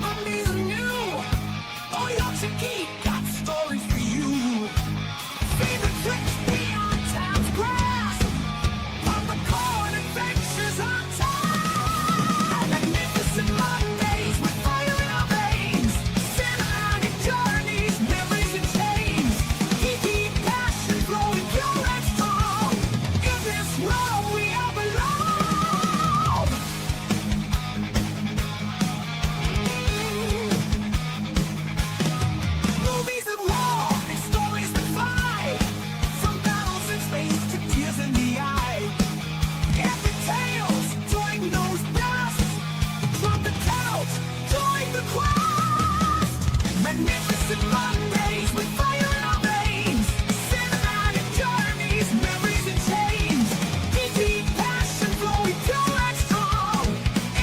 Mondays are new. Oh, Yorkshire geek got stories for you. Favorite tricks beyond town's grass. Popcorn adventures on time. Magnificent Mondays with fire in our veins. Cinematic journeys, memories and chains. Geeky passion flowing pure and strong. In this world we all belong. Movies of war and stories that fly. From battles in space to tears in the eye. Epic tales, TOYG knows best. Trumpet tells, join the quest. Magnificent Mondays with fire in our veins. Cinematic journeys, memories and chains. Geeky passion flowing pure and strong.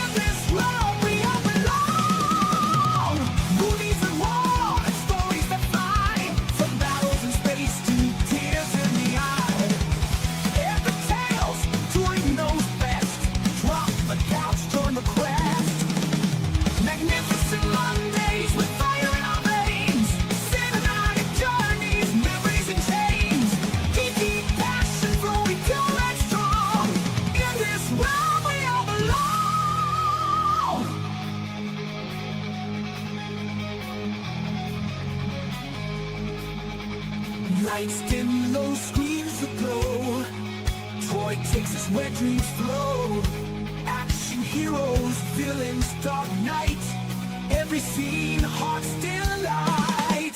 In this world we all belong. Movies of war and stories that fly. From battles in space to tears in the eye. Epic tales, TOYG knows best. Drop the couch, join the quest. Magnificent Mondays with fire in our veins. Cinematic journeys, memories and chains. Geeky passion flowing pure and strong. In this world we all belong. Lights dim, low screens aglow. TOYG takes us where dreams flow. Action heroes, villains, dark night. Every scene, hearts delight.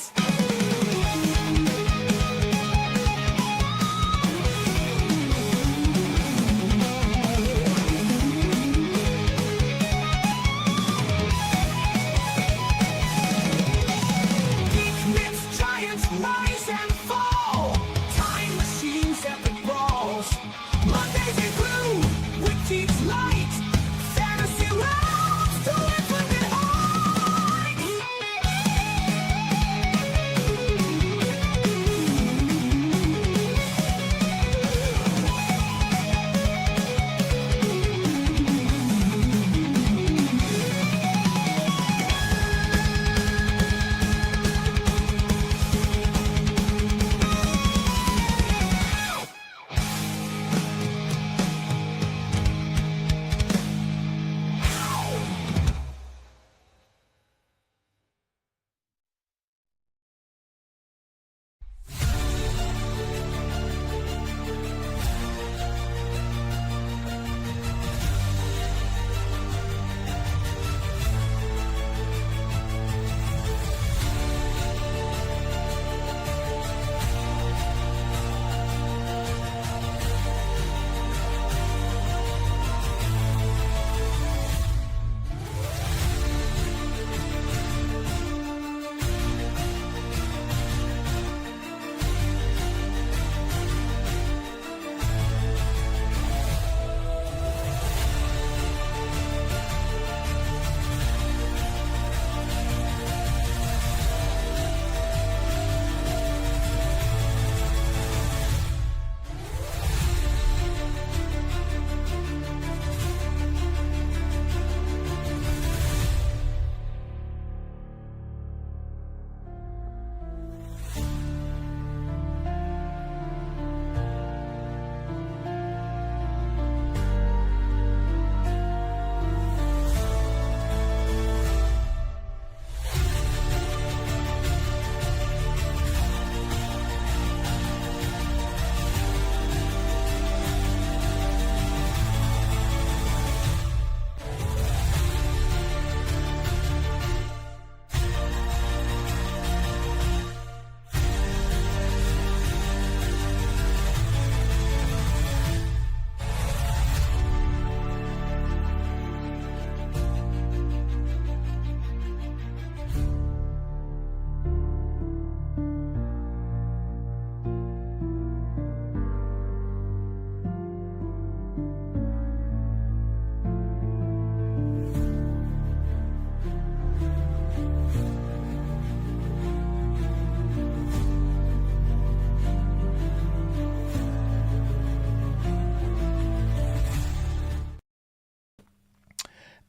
Geek myths, giants rise and fall. Time machines, epic brawls. Mondays they grew with geeks light. Fantasy realms to infinite heights.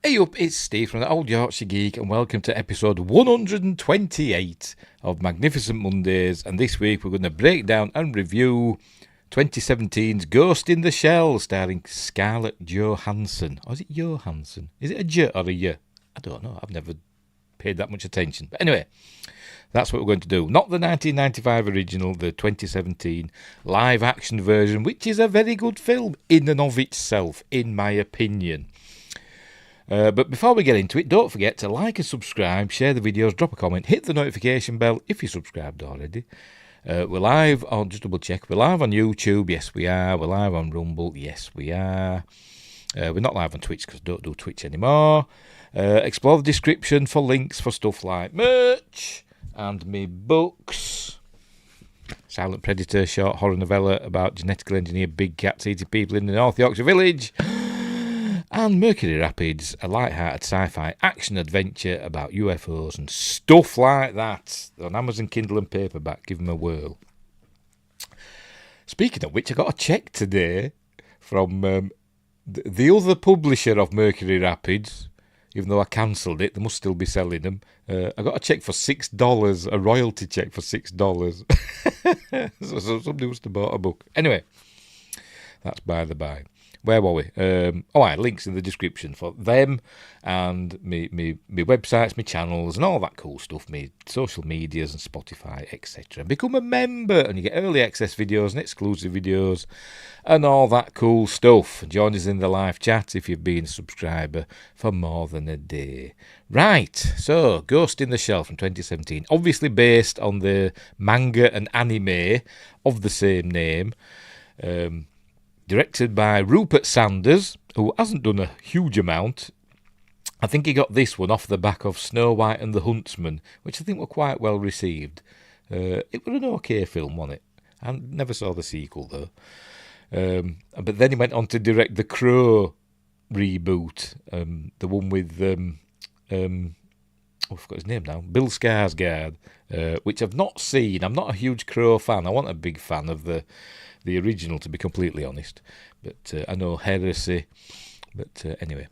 Hey up, it's Steve from the Old Yorkshire Geek, and welcome to episode 128 of Magnificent Mondays. And this week we're going to break down and review 2017's Ghost in the Shell, starring Scarlett Johansson. Or is it Johansson? Is it a J or a Y? I don't know. I've never paid that much attention. But anyway, that's what we're going to do. Not the 1995 original, the 2017 live-action version, which is a very good film in and of itself, in my opinion. But before we get into it, don't forget to like and subscribe, share the videos, drop a comment, hit the notification bell if you're subscribed already. We're live on, just double check, we're live on YouTube, yes we are. We're live on Rumble, yes we are. We're not live on Twitch because I don't do Twitch anymore. Explore the description for links for stuff like merch and me books. Silent Predator, short horror novella about genetically engineered big cats eating people in the North Yorkshire village. And Mercury Rapids, a light-hearted sci-fi action-adventure about UFOs and stuff like that. On Amazon Kindle and paperback, give them a whirl. Speaking of which, I got a check today from the other publisher of Mercury Rapids. Even though I cancelled it, they must still be selling them. I got a check for $6, a royalty check for $6. So somebody must have bought a book. Anyway, that's by the by. Where were we? Links in the description for them and me websites, me channels and all that cool stuff, me social medias and Spotify, etc. Become a member and you get early access videos and exclusive videos and all that cool stuff. Join us in the live chat if you've been a subscriber for more than a day. Right, so Ghost in the Shell from 2017, obviously based on the manga and anime of the same name. Directed by Rupert Sanders, who hasn't done a huge amount. I think he got this one off the back of Snow White and the Huntsman, which I think were quite well received. It was an okay film, wasn't it? I never saw the sequel, though. But then he went on to direct the Crow reboot, the one with, I forgot his name now, Bill Skarsgård, which I've not seen. I'm not a huge Crow fan. I wasn't a big fan of the original, to be completely honest, but I know Heresy, but anyway,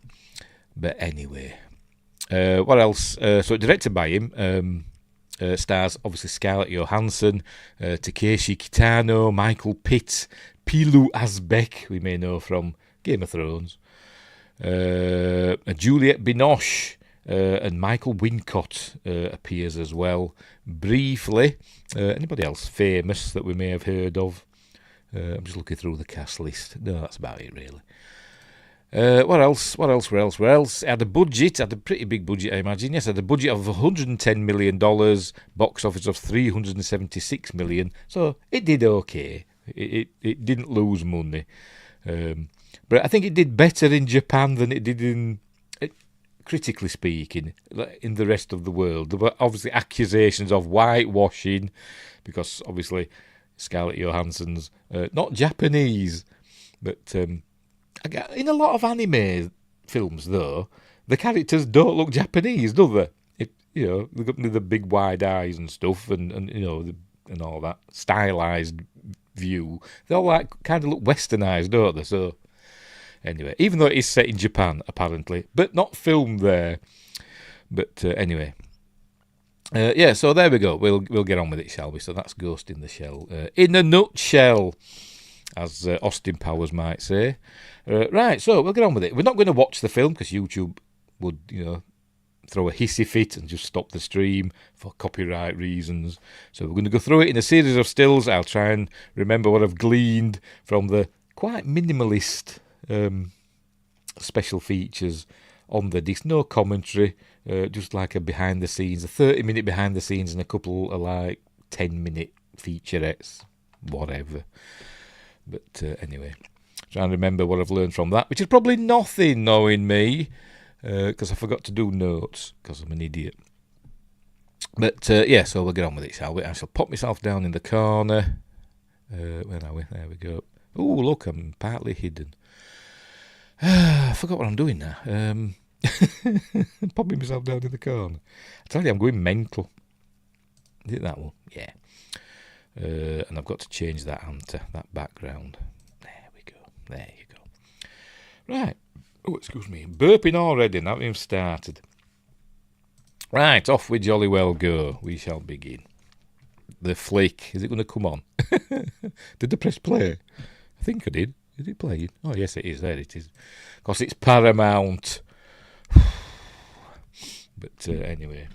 what else? So directed by him, stars obviously Scarlett Johansson, Takeshi Kitano, Michael Pitt, Pilu Asbeck, we may know from Game of Thrones, Juliette Binoche, and Michael Wincott appears as well briefly. Anybody else famous that we may have heard of? I'm just looking through the cast list. No, that's about it, really. What else? It had a pretty big budget, I imagine. Yes, it had a budget of $110 million, box office of $376 million. So it did okay. It didn't lose money. But I think it did better in Japan than it did in, critically speaking, in the rest of the world. There were obviously accusations of whitewashing, because obviously Scarlett Johansson's not Japanese, but in a lot of anime films, though, the characters don't look Japanese, do they? They've got the big wide eyes and stuff, and and all that stylized view. They all kind of look westernized, don't they? So anyway, even though it is set in Japan apparently, but not filmed there. But anyway. So there we go. We'll get on with it, shall we? So that's Ghost in the Shell. In a nutshell, as Austin Powers might say. Right, so we'll get on with it. We're not going to watch the film because YouTube would, throw a hissy fit and just stop the stream for copyright reasons. So we're going to go through it in a series of stills. I'll try and remember what I've gleaned from the quite minimalist special features on the disc. No commentary. Just like a behind the scenes, a 30-minute behind the scenes and a couple of 10-minute featurettes, whatever. But anyway, trying to remember what I've learned from that, which is probably nothing, knowing me, because I forgot to do notes, because I'm an idiot. But so we'll get on with it, shall we? I shall pop myself down in the corner. Where are we? There we go. Oh, look, I'm partly hidden. I forgot what I'm doing now. Popping myself down in the corner. I tell you, I'm going mental. Is it that one? Yeah. And I've got to change that answer, that background. There we go. There you go. Right. Oh, excuse me. Burping already, and I haven't even started. Right, off we jolly well go. We shall begin. The flick. Is it going to come on? Did I press play? I think I did. Is it playing? Oh, yes, it is. There it is. Because it's Paramount. But anyway.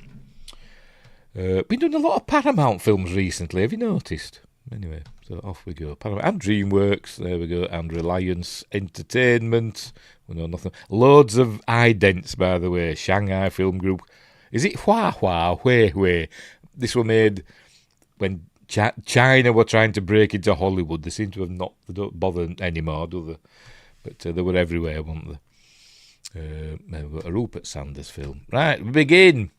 Been doing a lot of Paramount films recently. Have you noticed? Anyway, so off we go. Paramount and DreamWorks. There we go. And Reliance Entertainment. We know nothing. Loads of idents, by the way. Shanghai Film Group. Is it Hui? This was made when China were trying to break into Hollywood. They seem to have not. They don't bother anymore, do they? But they were everywhere, weren't they? We've got a Rupert Sanders film. Right, we begin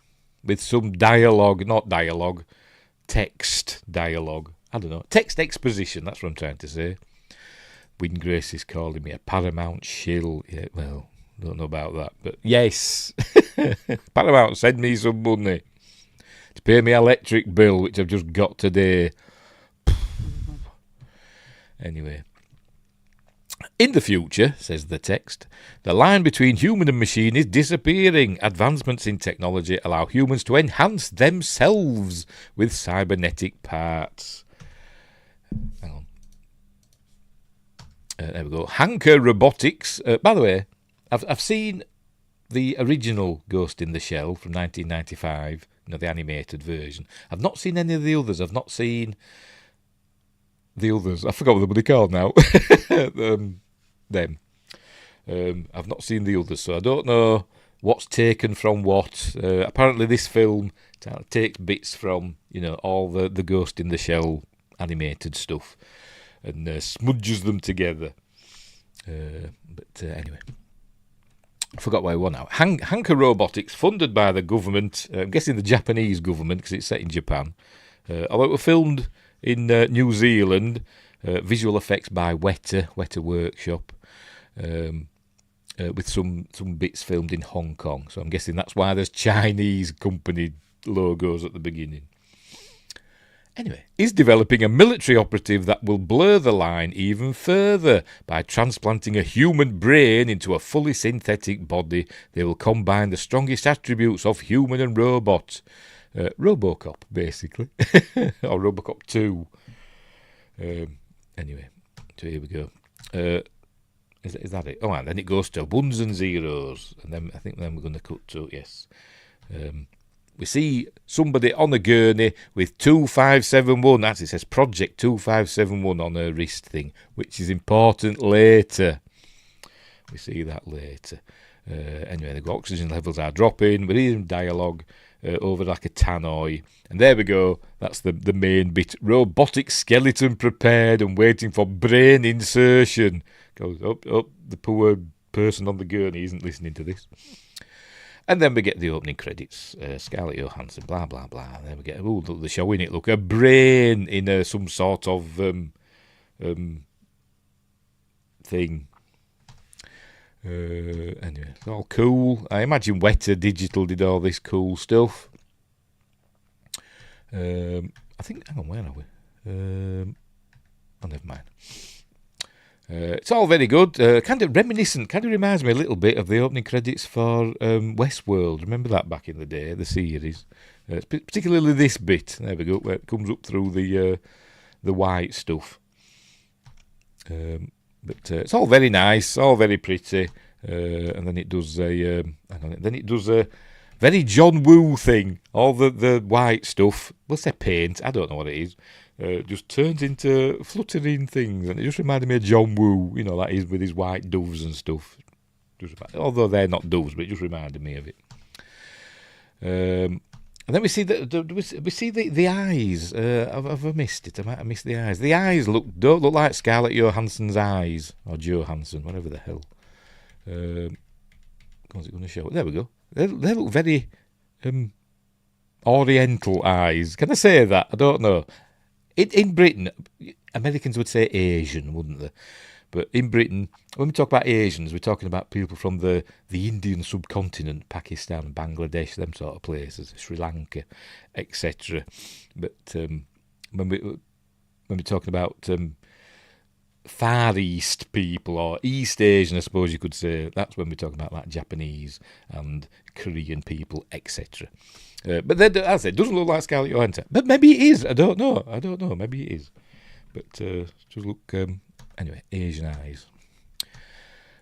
with some dialogue. Not dialogue. Text dialogue. I don't know. Text exposition, that's what I'm trying to say. Wyngrace is calling me a Paramount shill. Yeah, well, don't know about that. But yes. Paramount, send me some money to pay my electric bill, which I've just got today. Anyway. In the future, says the text, the line between human and machine is disappearing. Advancements in technology allow humans to enhance themselves with cybernetic parts. Hang on. There we go. Hanker Robotics. By the way, I've seen the original Ghost in the Shell from 1995, the animated version. I've not seen any of the others. I've not seen the others. I forgot what they're called now. Them. I've not seen the others, so I don't know what's taken from what. Apparently this film takes bits from, all the Ghost in the Shell animated stuff and smudges them together. But anyway, I forgot where I won now. Hanker Robotics, funded by the government, I'm guessing the Japanese government because it's set in Japan. Although it was filmed in New Zealand, visual effects by Weta Workshop, with some bits filmed in Hong Kong. So I'm guessing that's why there's Chinese company logos at the beginning. Anyway, is developing a military operative that will blur the line even further. By transplanting a human brain into a fully synthetic body, they will combine the strongest attributes of human and robot. Robocop, basically. Or Robocop 2. Anyway, so here we go. Is that it? Oh, and then it goes to ones and zeros. And then I think then we're going to cut to, yes. We see somebody on a gurney with 2571. Actually, it says Project 2571 on her wrist thing, which is important later. We see that later. Anyway, the oxygen levels are dropping. We're hearing dialogue over like a tannoy. And there we go. That's the main bit. Robotic skeleton prepared and waiting for brain insertion. Goes up. The poor person on the gurney isn't listening to this. And then we get the opening credits. Scarlett Johansson, blah, blah, blah. And then we get, they're showing it. Look, a brain in some sort of thing. Anyway, it's all cool. I imagine Weta Digital did all this cool stuff. I think, hang on, where are we? Never mind. It's all very good. Kind of reminiscent. Kind of reminds me a little bit of the opening credits for Westworld. Remember that back in the day, the series? Particularly this bit. There we go, where it comes up through the white stuff. But it's all very nice, all very pretty. And then it does a very John Woo thing. All the white stuff. What's that paint? I don't know what it is. Just turns into fluttering things, and it just reminded me of John Woo, like he's with his white doves and stuff. Although they're not doves, but it just reminded me of it. And then we see the eyes. Have I missed it? I might have missed the eyes. The eyes don't look like Scarlett Johansson's eyes, or Johansson, whatever the hell. What's it going to show? There we go. They look very Oriental eyes. Can I say that? I don't know. In Britain, Americans would say Asian, wouldn't they? But in Britain, when we talk about Asians, we're talking about people from the Indian subcontinent, Pakistan, Bangladesh, them sort of places, Sri Lanka, etc. But when we're talking about Far East people, or East Asian, I suppose you could say. That's when we're talking about like Japanese and Korean people, etc. But then, as I said, it doesn't look like Scarlett Johansson. But maybe it is. I don't know. Maybe it is. But just look, anyway, Asian eyes.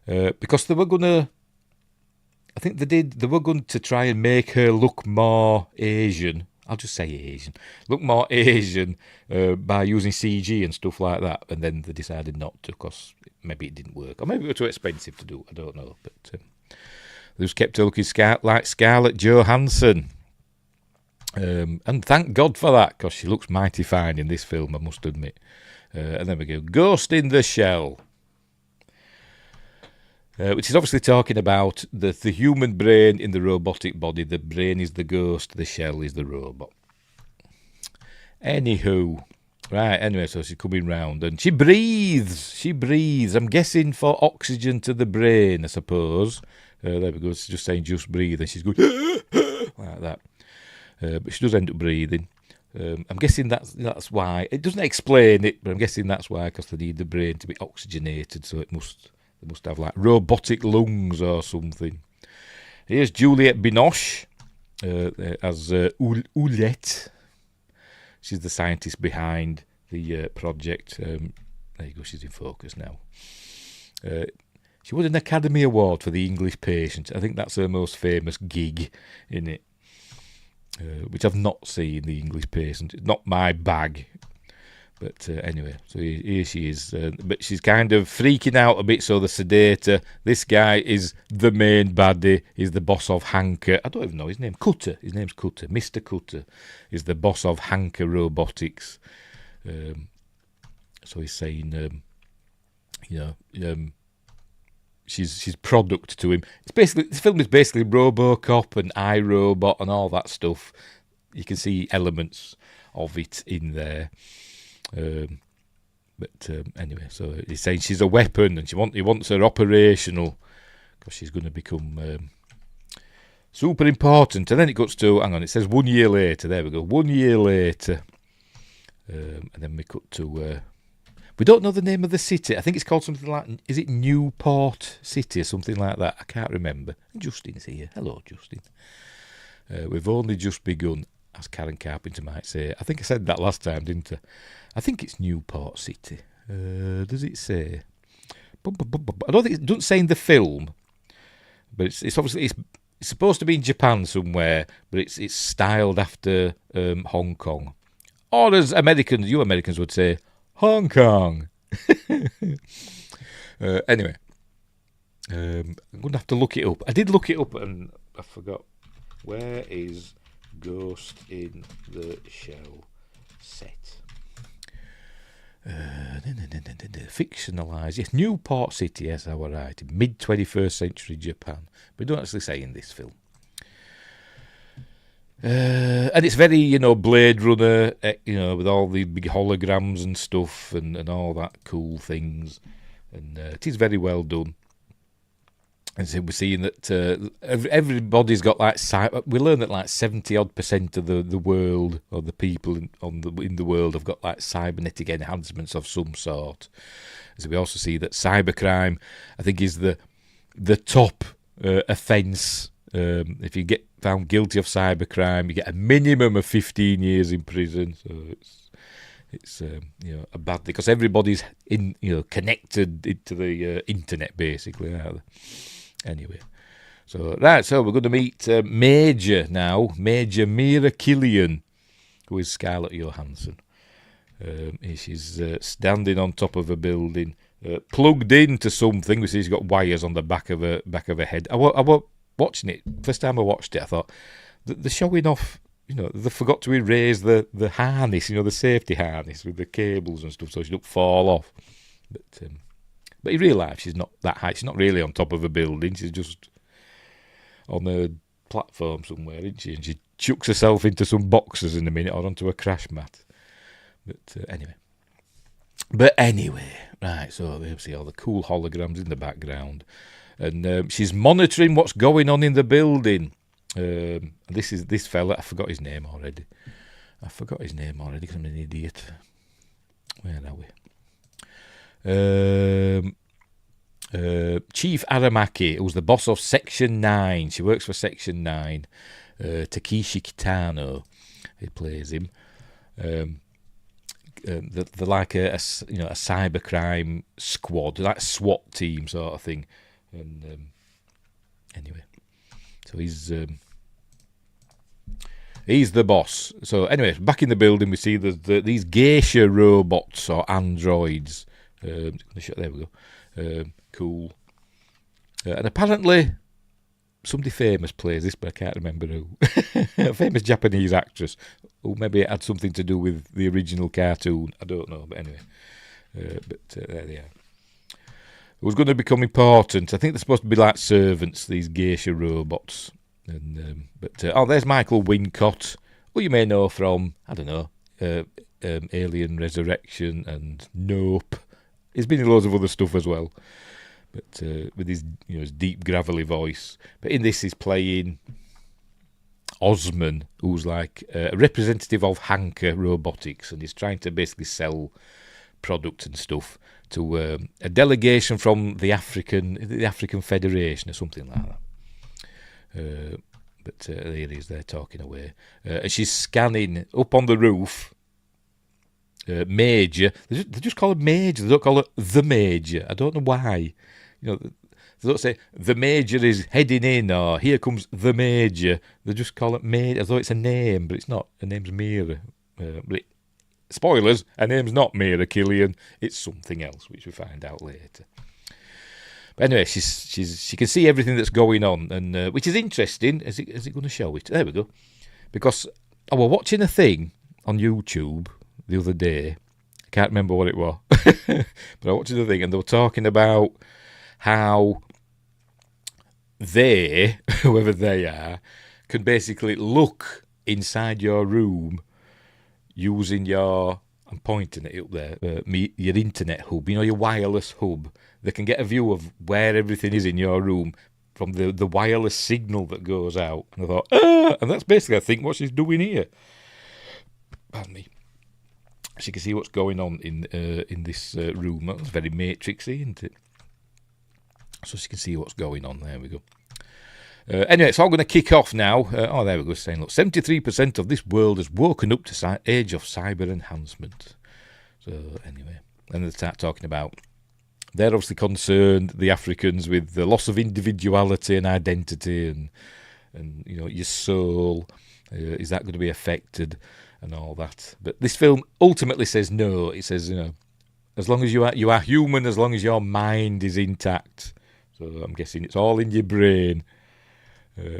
Because they were gonna, I think they were going to try and make her look more Asian. I'll just say Asian. Look more Asian by using CG and stuff like that. And then they decided not to, because maybe it didn't work. Or maybe it was too expensive to do. I don't know. But they just kept her looking like Scarlett Johansson. And thank God for that, because she looks mighty fine in this film, I must admit. And then we go, Ghost in the Shell. Which is obviously talking about the human brain in the robotic body. The brain is the ghost, the shell is the robot. Anywho, right, anyway, so she's coming round and she breathes. I'm guessing for oxygen to the brain, I suppose. There we go, she's just saying just breathe, and she's going like that. But she does end up breathing. I'm guessing that's why. It doesn't explain it, but I'm guessing that's why, because they need the brain to be oxygenated, so they must have like robotic lungs or something. Here's Juliette Binoche as Oulette. She's the scientist behind the project. There you go, she's in focus now. She won an Academy Award for The English Patient. I think that's her most famous gig in it, which I've not seen, The English Patient. It's not my bag. But anyway, so here she is. But she's kind of freaking out a bit, so the sedator. This guy is the main baddie. He's the boss of Hanker. I don't even know his name. Cutter. His name's Cutter. Mr. Cutter is the boss of Hanker Robotics. So he's saying, she's product to him. It's basically, this film is basically RoboCop and iRobot and all that stuff. You can see elements of it in there. Anyway, so he's saying she's a weapon, and he wants her operational, because she's going to become super important. And then it goes to, hang on, it says 1 year later. There we go, 1 year later. And then we cut to, we don't know the name of the city. I think it's called something like, is it Newport City or something like that? I can't remember. Justin's here. Hello, Justin. We've only just begun, as Karen Carpenter might say. I think I said that last time, didn't I? I think it's Newport City. Does it say? I don't think it doesn't say in the film, but it's obviously it's supposed to be in Japan somewhere, but it's styled after Hong Kong, or as you Americans would say, Hong Kong. Anyway, I'm going to have to look it up. I did look it up and I forgot. Where is Ghost in the Shell set? Fictionalised, yes, Newport City, yes, I was right, mid-21st century Japan. But we don't actually say in this film. And it's very, Blade Runner, with all the big holograms and stuff and all that cool things. And it is very well done. And so we're seeing that everybody's got like we learn that like 70% of the world, or the people in the world, have got like cybernetic enhancements of some sort. So we also see that cybercrime, I think, is the top offence. If you get found guilty of cybercrime, you get a minimum of 15 years in prison. So it's a bad thing, because everybody's connected to the internet basically, aren't they? Anyway, so we're going to meet Major now, Major Mira Killian, who is Scarlett Johansson. She's standing on top of a building, plugged into something. We see she's got wires on the back of her head. I was watching it. First time I watched it, I thought they're showing off. They forgot to erase the harness, the safety harness with the cables and stuff, so she don't fall off. But in real life, she's not that high. She's not really on top of a building. She's just on a platform somewhere, isn't she? And she chucks herself into some boxes in a minute, or onto a crash mat. But anyway, right, so we see all the cool holograms in the background. And she's monitoring what's going on in the building. This fella, I forgot his name already. Because I'm an idiot. Where are we? Chief Aramaki, who's the boss of Section 9. She works for Section 9. Takeshi Kitano, he plays him. They're like a cybercrime squad, like SWAT team sort of thing. And anyway, so he's the boss. So anyway, back in the building, we see these geisha robots or androids. There we go. Cool. And apparently, somebody famous plays this, but I can't remember who. A famous Japanese actress who maybe it had something to do with the original cartoon. I don't know, but anyway. There they are. It was going to become important. I think they're supposed to be like servants, these geisha robots. And there's Michael Wincott, who you may know from, I don't know, Alien Resurrection and Nope. He's been in loads of other stuff as well, but with his his deep gravelly voice. But in this, he's playing Osman, who's like a representative of Hanker Robotics, and he's trying to basically sell product and stuff to a delegation from the African Federation or something like that. But there he is, they're talking away, and she's scanning up on the roof. Major, they just call it Major. They don't call it the Major. I don't know why. They don't say the Major is heading in or here comes the Major. They just call it Major as though it's a name, but it's not. Her name's Mira. Spoilers: her name's not Mira Killian. It's something else, which we find out later. But anyway, she can see everything that's going on, and which is interesting. Is it going to show it? There we go. Because I was watching a thing on YouTube the other day. I can't remember what it was. But I watched the thing and they were talking about how they, whoever they are, can basically look inside your room using I'm pointing it up there, your internet hub, your wireless hub. They can get a view of where everything is in your room from the wireless signal that goes out. And I thought, and that's basically, I think, what she's doing here. Pardon me. She can see what's going on in this room. That's very matrixy, isn't it? So she can see what's going on. There we go. Anyway, it's all going to kick off now. There we go. Saying, look, 73% of this world has woken up to age of cyber enhancement. So anyway, and they start talking about they're obviously concerned, the Africans, with the loss of individuality and identity, and your soul. Is that going to be affected? And all that, but this film ultimately says no. It says, as long as you are human, as long as your mind is intact. So I'm guessing it's all in your brain.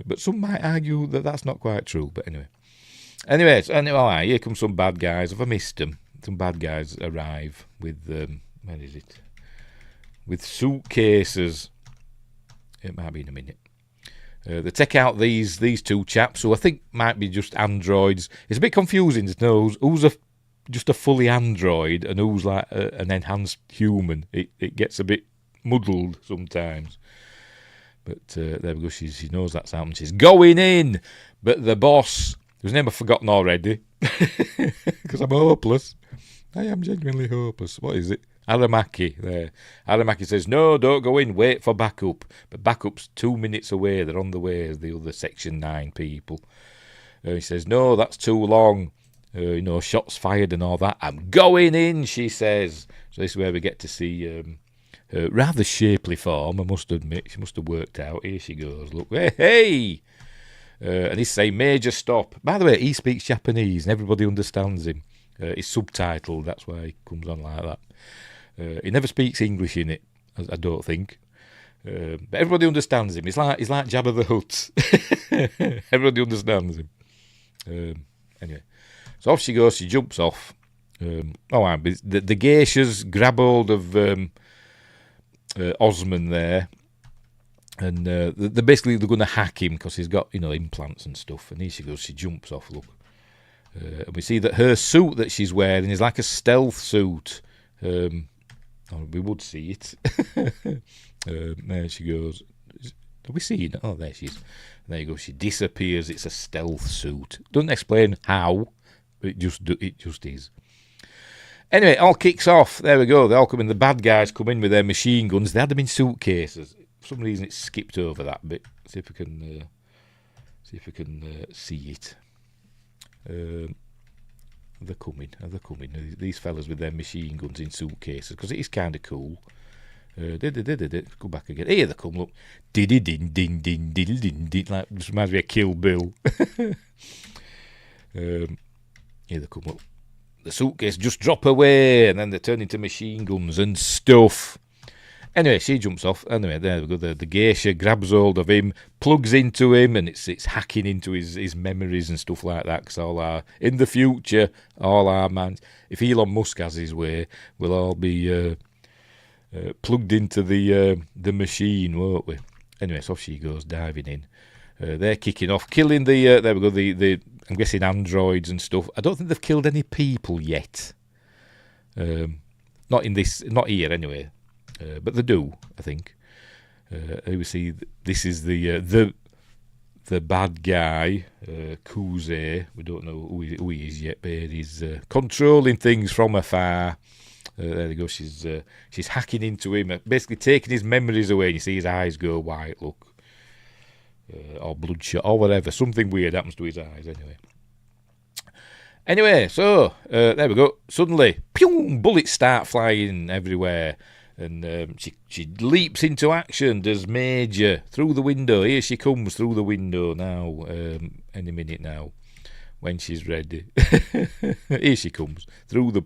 But some might argue that that's not quite true. But anyway, here come some bad guys. Have I missed them? Some bad guys arrive with where is it? With suitcases. It might be in a minute. They take out these two chaps who I think might be just androids. It's a bit confusing to know who's just a fully android and who's like an enhanced human. It gets a bit muddled sometimes. But there we go. She knows that's happened. She's going in. But the boss, whose name I've forgotten already, because I'm hopeless. I am genuinely hopeless. What is it? Aramaki, there. Aramaki says, no, don't go in, wait for backup. But backup's 2 minutes away, they're on the way as the other Section 9 people. He says, no, that's too long. Shots fired and all that. I'm going in, she says. So this is where we get to see her rather shapely form, I must admit. She must have worked out. Here she goes, look. Hey! And he's saying, Major, stop. By the way, he speaks Japanese and everybody understands him. He's subtitled, that's why he comes on like that. He never speaks English in it, I don't think. But everybody understands him. He's like Jabba the Hutt. Everybody understands him. Anyway, so off she goes. She jumps off. The geishas grab hold of Osman there, and they're going to hack him because he's got implants and stuff. And here she goes. She jumps off. Look, and we see that her suit that she's wearing is like a stealth suit. We would see it. There she goes. Have we seen it? Oh, there she is. There you go. She disappears. It's a stealth suit. Doesn't explain how, but it just is. Anyway, it all kicks off. There we go. They all come in. The bad guys come in with their machine guns. They had them in suitcases. For some reason, it skipped over that bit. See if we can see it. They're coming. These fellas with their machine guns in suitcases, because it is kind of cool. Go back again. Here they come. Look, diddy din din din din din din. Like, just reminds me of Kill Bill. Here they come up. The suitcase just drop away, and then they turn into machine guns and stuff. Anyway, she jumps off. Anyway, there we go. The geisha grabs hold of him, plugs into him, and it's hacking into his memories and stuff like that. Because in the future, all our minds, if Elon Musk has his way, we'll all be plugged into the machine, won't we? Anyway, so off she goes, diving in. They're kicking off, killing there we go, the I'm guessing androids and stuff. I don't think they've killed any people yet. Not here anyway. But they do, I think. We see this is the bad guy, Kuze. We don't know who he is yet, but he's controlling things from afar. There we go. She's hacking into him, basically taking his memories away. And you see his eyes go white. Look. Or bloodshot, or whatever. Something weird happens to his eyes, anyway. So, there we go. Suddenly, pew, bullets start flying everywhere. And she leaps into action, does Major, through the window. Here she comes through the window now, any minute now, when she's ready. Here she comes, through the...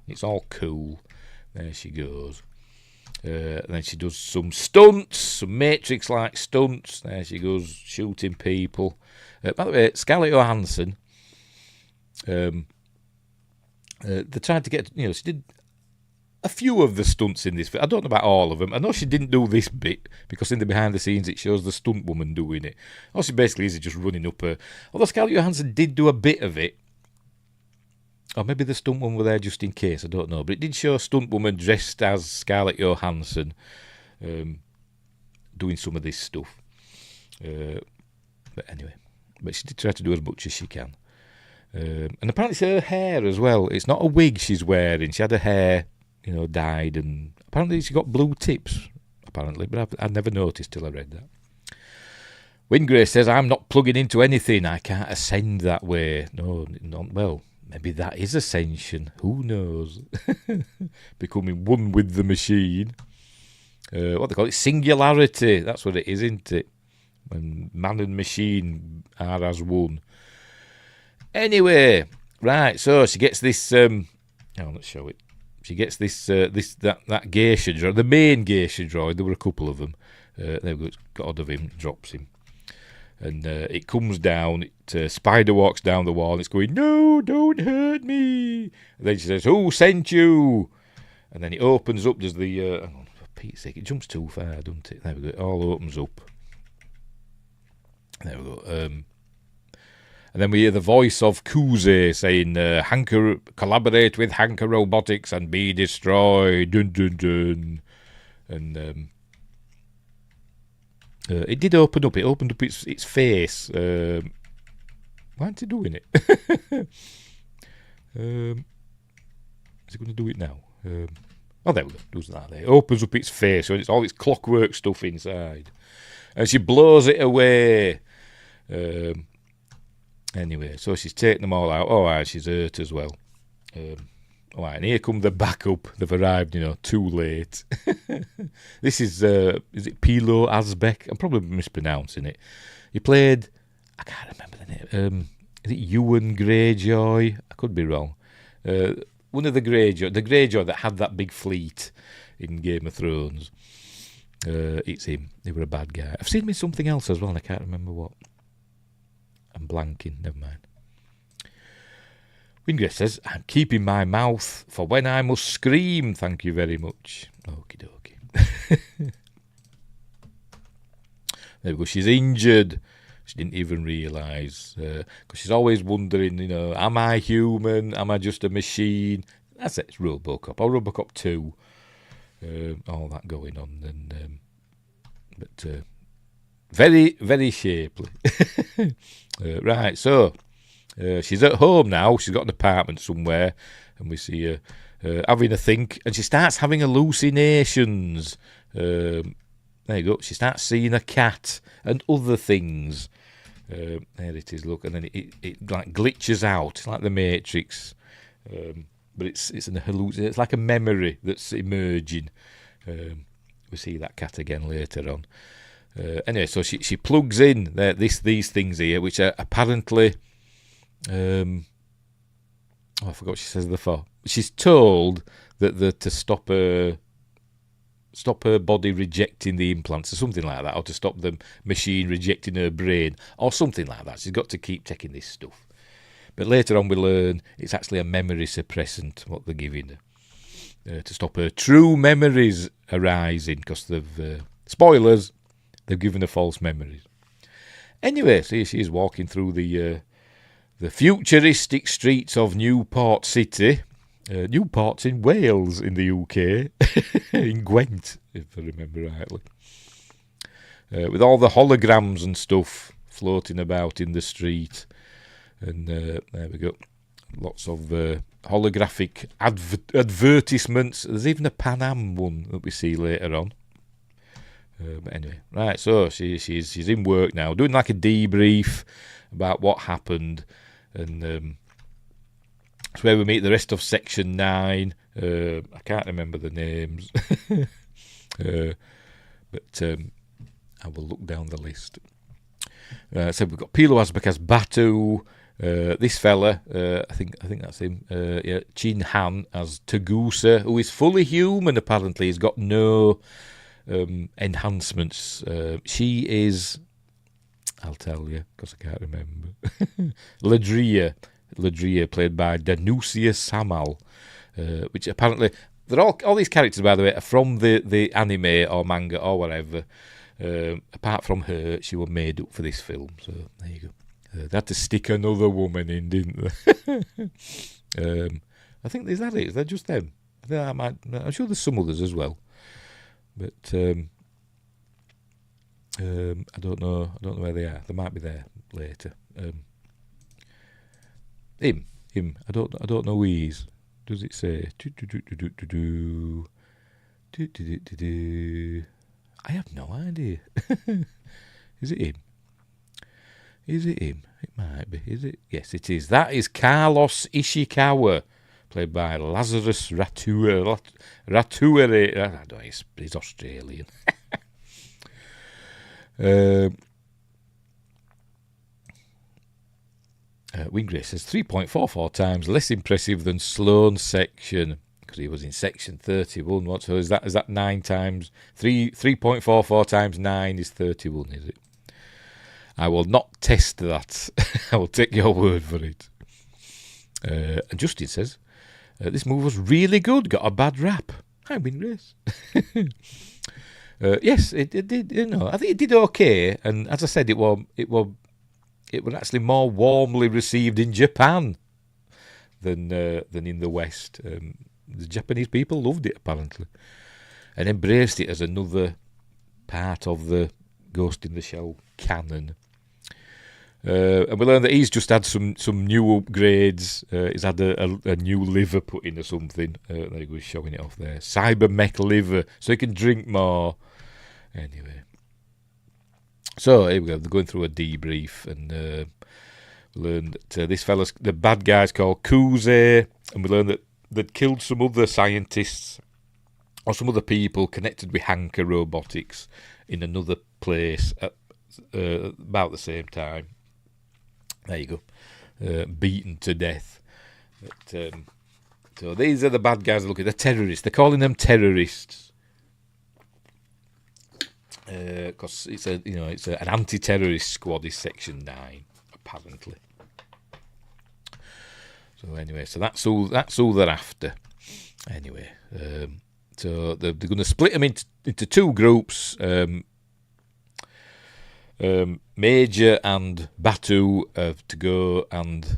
It's all cool. There she goes. And then she does some stunts, some Matrix-like stunts. There she goes, shooting people. By the way, Scarlett Johansson, they tried to get, she did a few of the stunts in this film. I don't know about all of them. I know she didn't do this bit, because in the behind the scenes it shows the stunt woman doing it. All she basically is just running up her. Although Scarlett Johansson did do a bit of it. Or maybe the stunt woman were there just in case, I don't know. But it did show a stunt woman dressed as Scarlett Johansson doing some of this stuff. But anyway, she did try to do as much as she can. And apparently it's her hair as well. It's not a wig she's wearing. She had her hair, dyed, and apparently she got blue tips, apparently. But I never noticed till I read that. Wingrace says, I'm not plugging into anything. I can't ascend that way. No, well... Maybe that is ascension. Who knows? Becoming one with the machine. What they call it? Singularity. That's what it is, isn't it? When man and machine are as one. Anyway, right. So she gets this. Let's show it. She gets that geisha droid, the main geisha droid. There were a couple of them. There we go. It's got hold of him, drops him. And it comes down, Spider walks down the wall, and it's going, no, don't hurt me. And then she says, who sent you? And then it opens up, there's the, for Pete's sake, it jumps too far, doesn't it? There we go, it all opens up. There we go. And then we hear the voice of Kuze saying, collaborate with Hanker Robotics and be destroyed, dun dun dun. And, it did open up. It opened up its face. Why aren't it doing it? Is it going to do it now? There we go. Does that there. It opens up its face, so it's all its clockwork stuff inside. And she blows it away. Anyway, so she's taken them all out. Oh, and she's hurt as well. Alright, and here come the backup. They've arrived, too late. This is it Pilo Asbeck? I'm probably mispronouncing it. He played, I can't remember the name. Is it Ewan Greyjoy? I could be wrong. One of the Greyjoy that had that big fleet in Game of Thrones. It's him. They were a bad guy. I've seen him in something else as well, and I can't remember what. I'm blanking. Never mind. Wingrace says, I'm keeping my mouth for when I must scream. Thank you very much. Okie dokie. There we go. She's injured. She didn't even realise. Because she's always wondering, am I human? Am I just a machine? That's it. It's Robocop. Or Robocop 2. All that going on. But very, very shapely. Right, so... She's at home now. She's got an apartment somewhere, and we see her having a think, and she starts having hallucinations. There you go. She starts seeing a cat and other things. There it is. Look, and then it like glitches out. It's like the Matrix, but it's an hallucination. It's like a memory that's emerging. We see that cat again later on. Anyway, so she plugs in these things here, which are apparently. I forgot what she says before. She's told that to stop her body rejecting the implants or something like that, or to stop the machine rejecting her brain or something like that. She's got to keep taking this stuff. But later on we learn it's actually a memory suppressant, what they're giving her, to stop her true memories arising, because they've, spoilers, they've given her false memories. Anyway, so she's walking through the futuristic streets of Newport City. Newport's in Wales in the UK, in Gwent, if I remember rightly. With all the holograms and stuff floating about in the street. And there we go. Lots of holographic advertisements. There's even a Pan Am one that we see later on. But anyway, right, so she's in work now, doing like a debrief about what happened. And that's where we meet the rest of Section 9. I can't remember the names. But I will look down the list. So we've got Pilo Asbak as Batu. This fella, I think that's him. Chin Han as Tagusa, who is fully human apparently. He's got no enhancements. She is... I'll tell you, because I can't remember. Ladria, played by Danusia Samal, which apparently they're all these characters, by the way, are from the anime or manga or whatever. Apart from her, she was made up for this film. So there you go. They had to stick another woman in, didn't they? I think is that it? Is that just them? I'm sure there's some others as well, but. I don't know where they are. They might be there later. Him. I don't know who he is. Does it say? I have no idea. Is it him? It might be. Is it? Yes, it is. That is Carlos Ishikawa, played by Lazarus Ratuere. I don't know. He's Australian. Wingray says 3.44 times less impressive than Sloane's section, because he was in section 31. What? So is that 9 times? 3.44 times 9 is 31, is it? I will not test that. I will take your word for it. And Justin says this movie was really good. Got a bad rap. Hi, Wingrace. Yes, it did. You know, I think it did okay, and as I said, it was actually more warmly received in Japan than in the West. The Japanese people loved it apparently, and embraced it as another part of the Ghost in the Shell canon. And we learned that he's just had some new upgrades. He's had a new liver put in or something. There he goes, showing it off there. Cybermech liver, so he can drink more. Anyway, so here we go. They're going through a debrief, and we learned that this fella's, the bad guy's called Kuze, and we learned that they'd killed some other scientists or some other people connected with Hanker Robotics in another place at about the same time. There you go, beaten to death. But, so these are the bad guys. Look at the terrorists. They're calling them terrorists. Because it's an anti-terrorist squad is Section 9 apparently. So anyway, so that's all they're after. Anyway, so they're going to split them into 2 groups. Major and Batu have to go and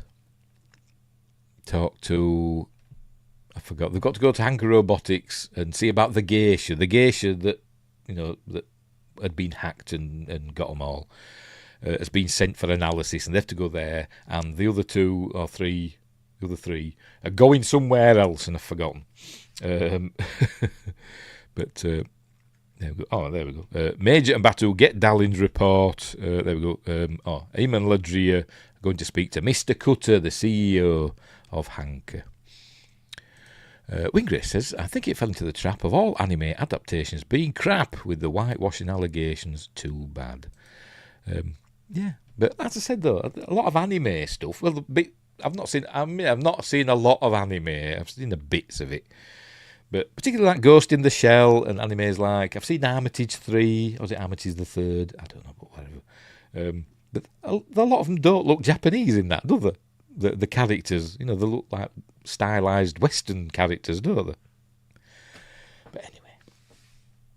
talk to. I forgot. They've got to go to Hanker Robotics and see about the geisha that that had been hacked and got them all. has been sent for analysis, and they have to go there, and the other three are going somewhere else, and I've forgotten. But there we go. Oh, there we go. Major and Batu get Dallin's report. There we go. Eamon and Ladria are going to speak to Mr. Cutter, the CEO of Hanker. Wingrace says, I think it fell into the trap of all anime adaptations being crap with the whitewashing allegations. Too bad. Yeah, but as I said though, a lot of anime stuff. Well, I've not seen a lot of anime. I've seen the bits of it, but particularly like Ghost in the Shell and animes like I've seen Armitage 3, or was it Armitage the Third? I don't know, but whatever. But a lot of them don't look Japanese in that, do they? The characters, they look like stylized Western characters, don't they?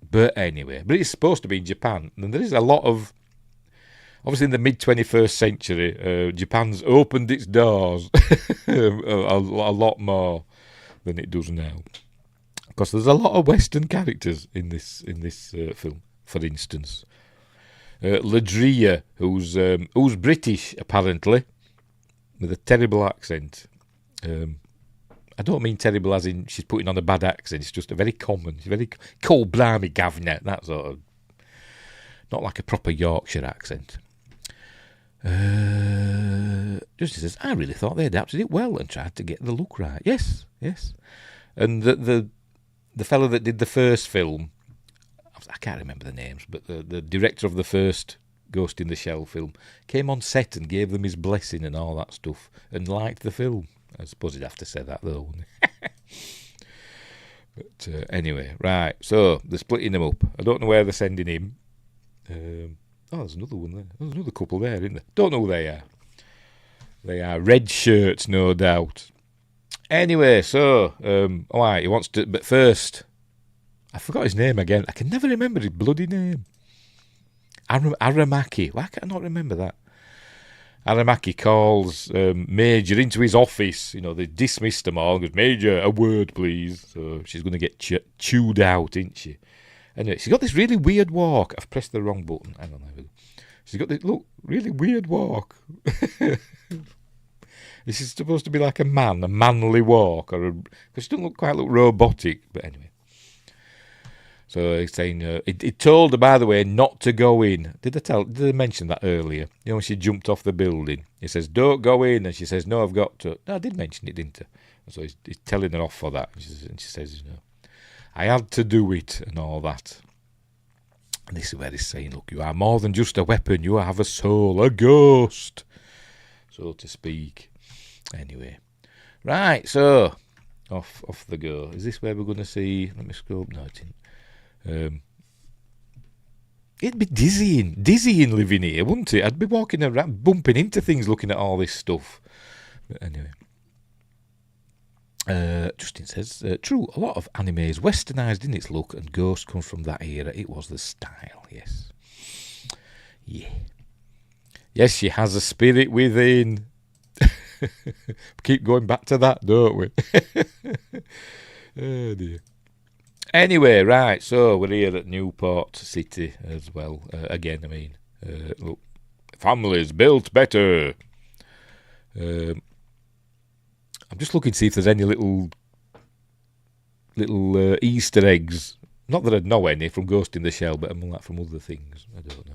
But anyway, it's supposed to be in Japan, and there is a lot of. Obviously, in the mid-21st century, Japan's opened its doors a lot more than it does now. Because there's a lot of Western characters in this film. For instance, Ladria, who's British apparently, with a terrible accent. I don't mean terrible as in she's putting on a bad accent. It's just a very common, very cold, blimey, governor. That sort of, not like a proper Yorkshire accent. Justin says, I really thought they adapted it well and tried to get the look right. Yes. And the fellow that did the first film, I can't remember the names, but the director of the first Ghost in the Shell film came on set and gave them his blessing and all that stuff and liked the film. I suppose he'd have to say that though, wouldn't he? But anyway, right, so they're splitting him up. I don't know where they're sending him. There's another one there. There's another couple there, isn't there? Don't know who they are. They are red shirts, no doubt. Anyway, so, alright, he wants to, but first, I forgot his name again. I can never remember his bloody name. Aramaki. Why can I not remember that? Aramaki calls Major into his office. They dismissed them all. Goes, Major, a word, please. So she's going to get chewed out, isn't she? Anyway, she's got this really weird walk. I've pressed the wrong button. Hang on. She's got this, really weird walk. This is supposed to be like a manly walk. Because she doesn't quite look robotic. But anyway. So he's saying, he told her, by the way, not to go in. Did I mention that earlier? When she jumped off the building. He says, don't go in. And she says, no, I've got to. No, I did mention it, didn't I? So he's telling her off for that. And she says, I had to do it and all that. And this is where he's saying, look, you are more than just a weapon. You have a soul, a ghost, so to speak. Anyway. Right, so, off the go. Is this where we're going to see... Let me scroll up. No, it didn't. It'd be dizzying living here, wouldn't it? I'd be walking around, bumping into things, looking at all this stuff. But anyway. Justin says, true, a lot of anime is westernised in its look, and Ghost comes from that era. It was the style, yes. Yeah. Yes, she has a spirit within. Keep going back to that, don't we? Oh, dear. Anyway, right, so we're here at Newport City as well. Again, look, families built better. I'm just looking to see if there's any little Easter eggs. Not that I'd know any from Ghost in the Shell, but like from other things. I don't know.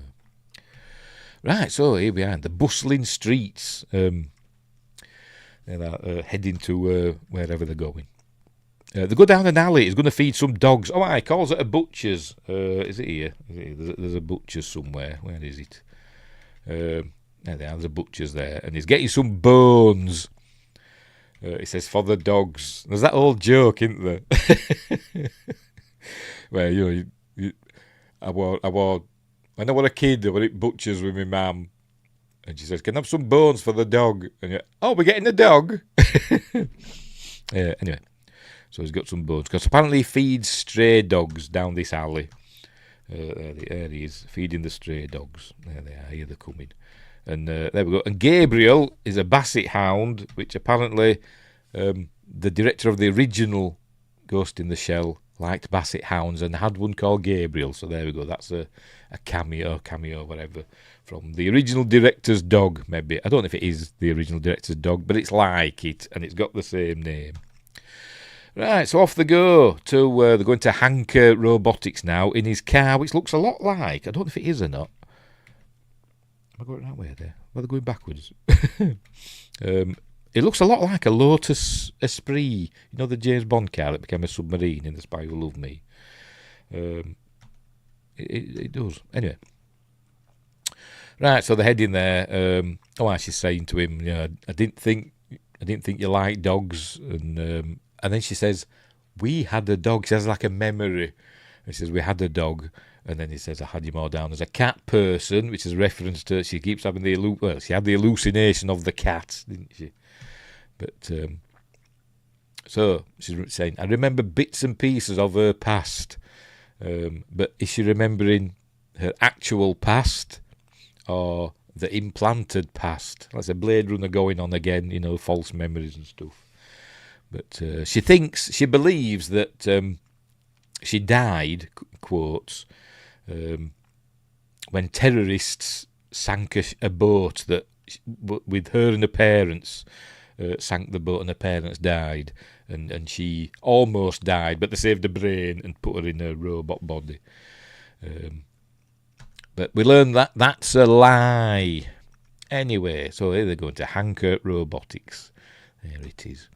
Right, so here we are, the bustling streets. Heading to wherever they're going. They go down an alley. He's going to feed some dogs. He calls it a butcher's. Is it here? There's a butcher's somewhere. Where is it? There's a butcher's there. And he's getting some bones. He says, for the dogs. There's that old joke, isn't there? Where, when I was a kid, I was at butcher's with my mum. And she says, can I have some bones for the dog? And we're getting a dog. Anyway. So he's got some bones. Because apparently he feeds stray dogs down this alley. There he is, feeding the stray dogs. There they are, here they're coming. And there we go. And Gabriel is a basset hound, which apparently the director of the original Ghost in the Shell liked Basset Hounds and had one called Gabriel. So there we go. That's a cameo, whatever, from the original director's dog, maybe. I don't know if it is the original director's dog, but it's like it, and it's got the same name. Right, so off they go to, they're going to Hanker Robotics now in his car, which looks a lot like, I don't know if it is or not. Am I going that way there? Well, they're going backwards. It looks a lot like a Lotus Esprit, you know, the James Bond car that became a submarine in The Spy Who Loved Me. It does. Anyway. Right, so they're heading there. She's saying to him, you know, I didn't think you liked dogs, and then she says, we had a dog. She has like a memory. And she says, we had a dog. And then he says, I had you more down as a cat person, which is a reference to, she keeps having she had the hallucination of the cat, didn't she? But, so she's saying, I remember bits and pieces of her past. But is she remembering her actual past or the implanted past? That's a Blade Runner going on again, you know, false memories and stuff. But she believes that she died, quotes, when terrorists sank a boat that, with her and her parents, sank the boat and her parents died. And she almost died, but they saved her brain and put her in a robot body. But we learn that that's a lie. Anyway, so here they're going to Hanker Robotics. There it is.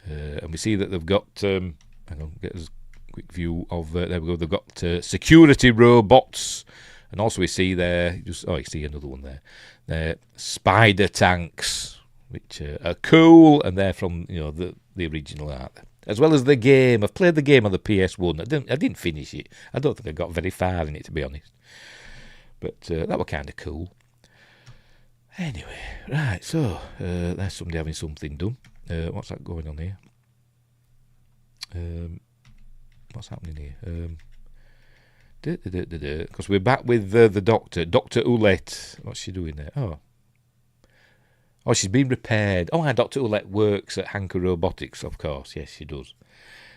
And we see that they've got, hang on, get us a quick view of, there we go, they've got security robots. And also we see there, you see another one there. They're spider tanks, which are cool, and they're from, you know, the original art. As well as the game. I've played the game on the PS1. I didn't finish it. I don't think I got very far in it, to be honest. But that were kind of cool. Anyway, right, so there's somebody having something done. What's that going on here? What's happening here? Because we're back with the doctor. Dr. Oulette. What's she doing there? Oh, she's been repaired. Oh, Dr. Oulette works at Hanker Robotics, of course. Yes, she does.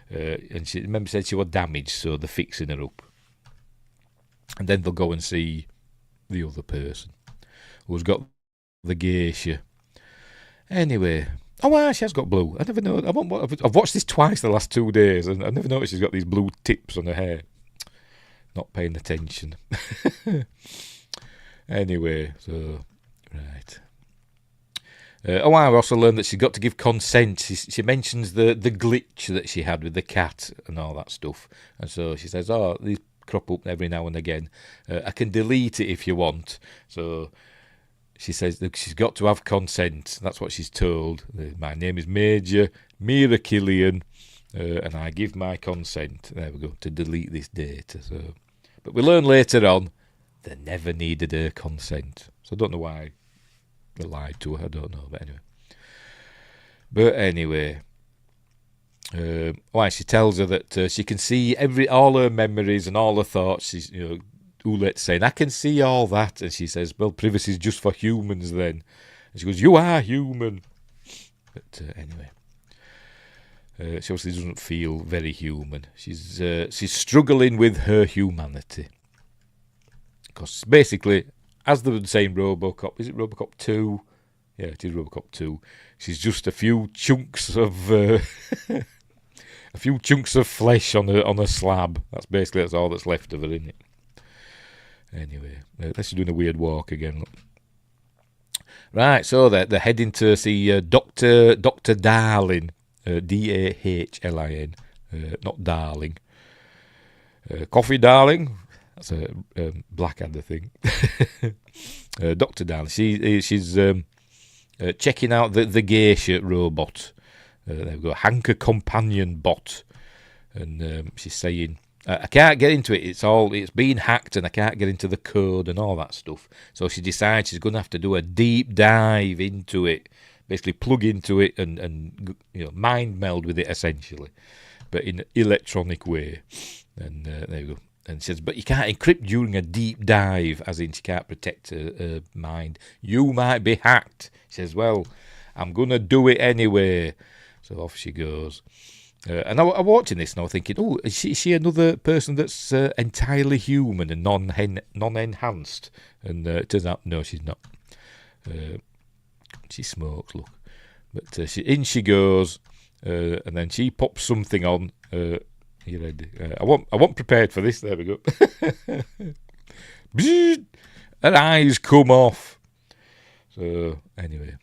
And she said she was damaged, so they're fixing her up. And then they'll go and see the other person who's got the geisha. Anyway. Oh, she has got blue. I never know. I've watched this twice the last 2 days, and I never noticed she's got these blue tips on her hair. Not paying attention. Anyway, so, right. I also learned that she's got to give consent. She mentions the glitch that she had with the cat and all that stuff. And so she says, these crop up every now and again. I can delete it if you want. So she says that she's got to have consent. That's what she's told. My name is Major Mira Killian, and I give my consent. There we go, to delete this data. So, but we learn later on they never needed her consent. So I don't know why they lied to her. I don't know, but anyway. She tells her that she can see all her memories and all her thoughts. She's, you know, Oulette's saying, I can see all that. And she says, well, privacy is just for humans then. And she goes, you are human. But anyway. She obviously doesn't feel very human. She's struggling with her humanity. Because basically, as they would say in Robocop, is it Robocop 2? Yeah, it is Robocop 2. She's just a few chunks of flesh on a slab. That's all that's left of her, isn't it? Anyway, let's doing a weird walk again. Look. Right, so they're heading to see Dr. Darling, Dahlin, not Darling. Coffee Darling. That's a Blackadder thing. Dr. Darling. She's checking out the geisha robot. There we go, Hanker Companion Bot. And she's saying, I can't get into it. It's been hacked and I can't get into the code and all that stuff. So she decides she's going to have to do a deep dive into it. Basically plug into it and you know, mind meld with it essentially. But in an electronic way. And there you go. And she says, but you can't encrypt during a deep dive, as in she can't protect her mind. You might be hacked. She says, well, I'm going to do it anyway. So off she goes. And I'm watching this and I'm thinking, oh, is she another person that's entirely human and non-enhanced? And it turns out, no, she's not. She smokes, look. But in she goes, and then she pops something on. Are you ready? I wasn't prepared for this. There we go. Her eyes come off. So anyway,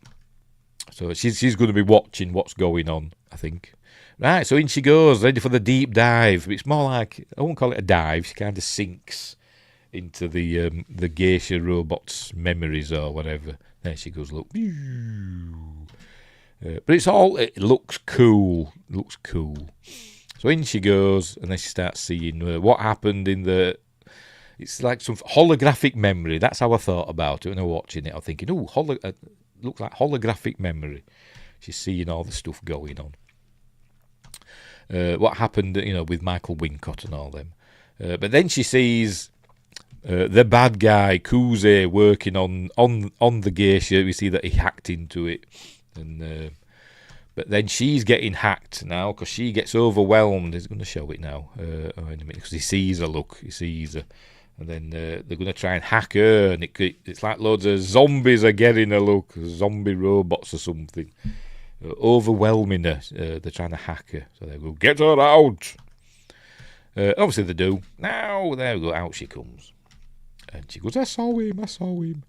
so she's going to be watching what's going on, I think. Right, so in she goes, ready for the deep dive. It's more like, I won't call it a dive. She kind of sinks into the geisha robot's memories or whatever. There she goes. Look. But it looks cool. Looks cool. So in she goes, and then she starts seeing what happened in the... It's like some holographic memory. That's how I thought about it when I was watching it. I'm thinking, oh, looks like holographic memory. She's seeing all the stuff going on. What happened, with Michael Wincott and all them. But then she sees the bad guy, Kuze, working on the geisha. We see that he hacked into it. And but then she's getting hacked now because she gets overwhelmed. He's going to show it now in a minute because he sees her, look. He sees her. And then they're going to try and hack her. And it's like loads of zombies are getting her, look. Zombie robots or something. Overwhelming her. They're trying to hack her. So they go, get her out. Obviously they do. Now, there we go. Out she comes. And she goes, I saw him.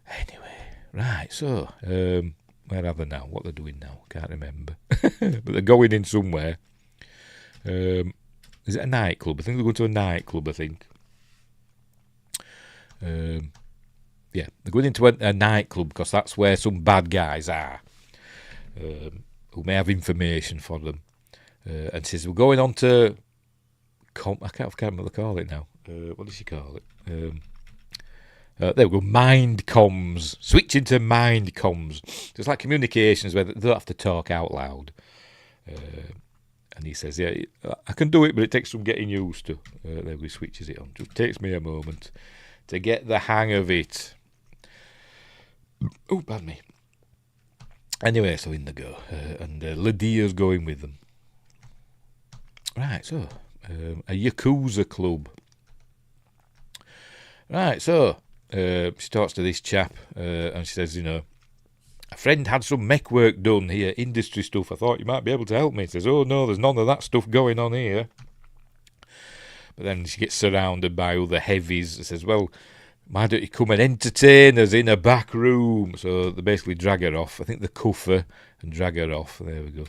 Anyway, right, so... where are they now? What they're doing now? Can't remember. But they're going in somewhere. Is it a nightclub? I think they're going to a nightclub, I think. Yeah, they're going into a nightclub because that's where some bad guys are who may have information for them. And says, we're going on to... I can't remember what they call it now. What does she call it? There we go, mind comms. Switch into mind comms. So it's like communications where they don't have to talk out loud. And he says, yeah, I can do it, but it takes some getting used to. There we switches it on. It takes me a moment to get the hang of it. Oh, pardon me. Anyway, so in they go. And Lydia's going with them. Right, so, a Yakuza club. Right, so... she talks to this chap and she says, a friend had some mech work done here, industry stuff. I thought you might be able to help me. He says, oh no, there's none of that stuff going on here. But then she gets surrounded by other heavies. She says, well, why don't you come and entertain us in a back room? So they basically drag her off. I think they cuff her and drag her off. There we go.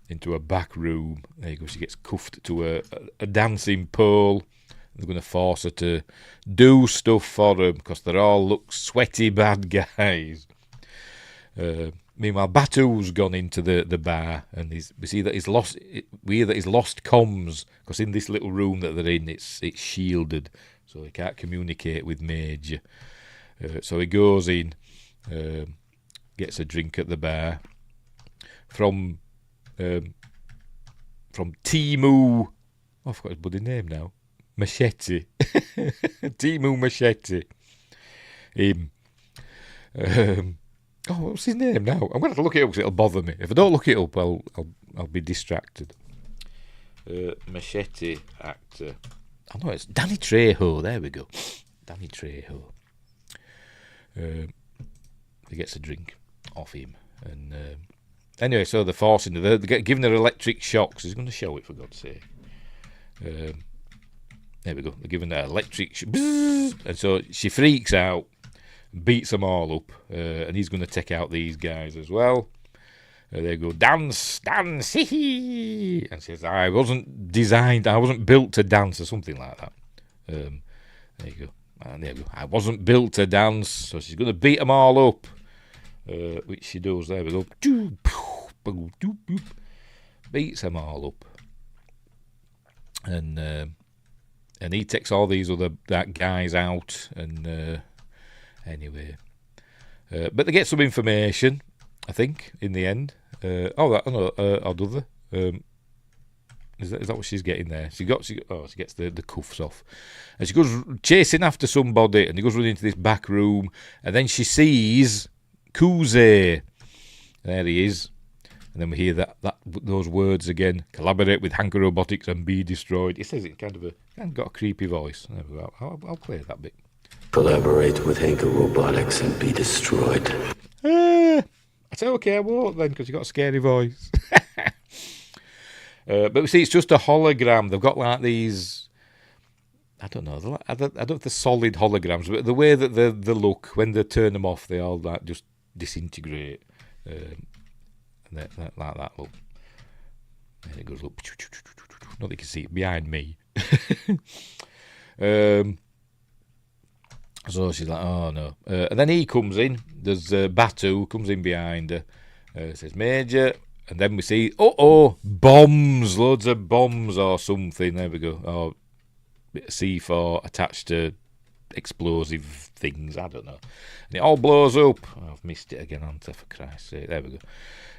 Into a back room. There you go. She gets cuffed to a dancing pole. They're going to force her to do stuff for them because they all look sweaty bad guys. Meanwhile, Batu's gone into the bar and we hear that he's lost comms because in this little room that they're in, it's shielded, so he can't communicate with Major. So he goes in, gets a drink at the bar from Timu. Oh, I forgot his bloody name now. Machete. Timu Machete. Him. What's his name now? I'm going to have to look it up because it'll bother me. If I don't look it up, I'll be distracted. Machete actor. I know it's Danny Trejo. There we go. Danny Trejo. He gets a drink off him. And anyway, so they're forcing her. They're giving her electric shocks. He's going to show it, for God's sake. There we go. They're giving her electric and so she freaks out, beats them all up, and he's going to take out these guys as well. They go, dance, hee hee, and says, I wasn't built to dance, or something like that. There you go. And there we go. I wasn't built to dance, so she's going to beat them all up, which she does. There we go. Beats them all up. And he takes all these other guys out, and anyway, but they get some information, I think, in the end. Is that what she's getting there? She gets the cuffs off, and she goes chasing after somebody, and he goes running into this back room, and then she sees Kuze. There he is, And then we hear those words again: collaborate with Hanker Robotics and be destroyed. He says it kind of got a creepy voice. There we go. I'll play that bit. Collaborate with Hanker Robotics and be destroyed. I said, okay, I won't then, because you got a scary voice. But we see it's just a hologram. They've got like these, I don't know, I don't know if they're solid holograms, but the way that they look, when they turn them off, they all like just disintegrate. And like that look. And it goes, look. Not that you can see it behind me. So she's like, oh no. And then he comes in. There's Batu comes in behind her. Says, Major. And then we see, bombs. Loads of bombs or something. There we go. Or bit of C4 attached to explosive things. I don't know. And it all blows up. Oh, I've missed it again, haven't I, for Christ's sake. There we go.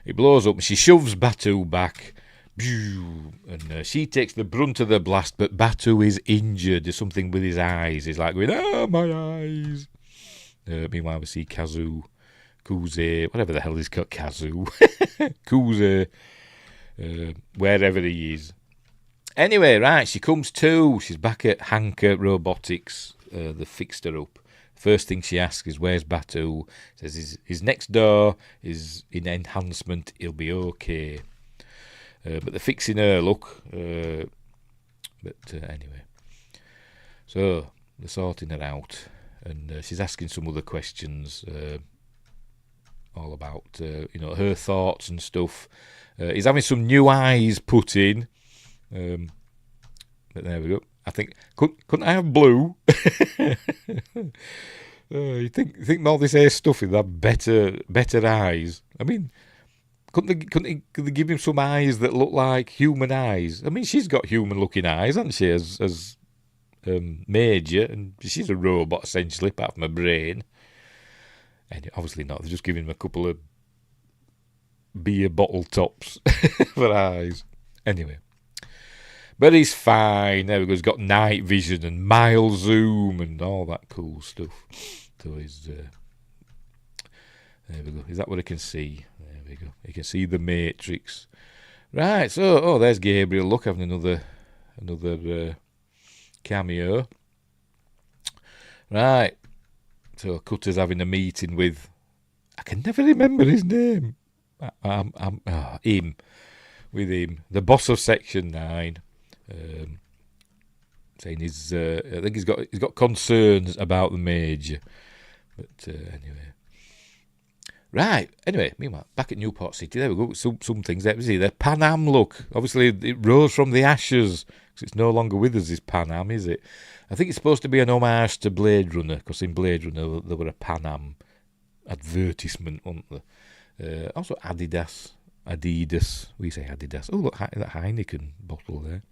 It blows up and she shoves Batu back. And she takes the brunt of the blast, but Batu is injured. There's something with his eyes. He's like going, my eyes. Meanwhile, we see Kuze, whatever the hell he's got, Kazu. Kuze, wherever he is. Anyway, right, she comes to. She's back at Hanker Robotics. They fixed her up. First thing she asks is, where's Batu? Says he's next door. He's in enhancement. He'll be okay. But they're fixing her, look. Anyway. So, they're sorting her out. And she's asking some other questions. All about, her thoughts and stuff. He's having some new eyes put in. But there we go. I think, couldn't I have blue? You think all this hair stuff in that better eyes? I mean, couldn't they give him some eyes that look like human eyes? I mean, she's got human-looking eyes, hasn't she, as Major, and she's a robot, essentially, apart from her brain. And obviously not. They're just giving him a couple of beer bottle tops for eyes. Anyway. But he's fine. There we go. He's got night vision and mile zoom and all that cool stuff. So he's... there we go. Is that what I can see? There we go. You can see the Matrix. Right, so, there's Gabriel. Look, having another cameo. Right. So Cutter's having a meeting with... I can never remember his name. Him. With him. The boss of Section 9. Saying I think he's got concerns about the Major. But anyway. Right, anyway, meanwhile, back at Newport City, there we go, some things there. See, there, Pan Am, look. Obviously, it rose from the ashes, because it's no longer with us, this Pan Am, is it? I think it's supposed to be an homage to Blade Runner, because in Blade Runner, there were a Pan Am advertisement, wasn't there? Also, Adidas, we say Adidas. Oh, look, that Heineken bottle there.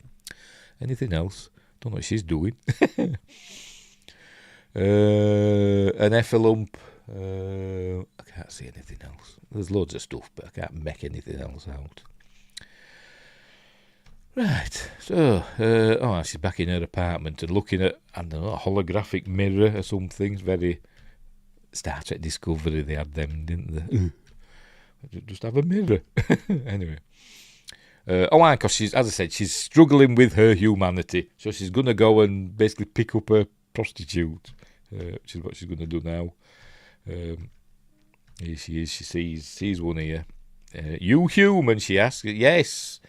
Anything else? Don't know what she's doing. An Effalump. I can't see anything else. There's loads of stuff, but I can't make anything else out. Right, so, she's back in her apartment and looking at, I don't know, a holographic mirror or something. It's very Star Trek Discovery, they had them, didn't they? Just have a mirror. Anyway. Because she's, as I said, she's struggling with her humanity, so she's going to go and basically pick up a prostitute, which is what she's going to do now. Here she is, she sees one here. You human, she asks. Yes.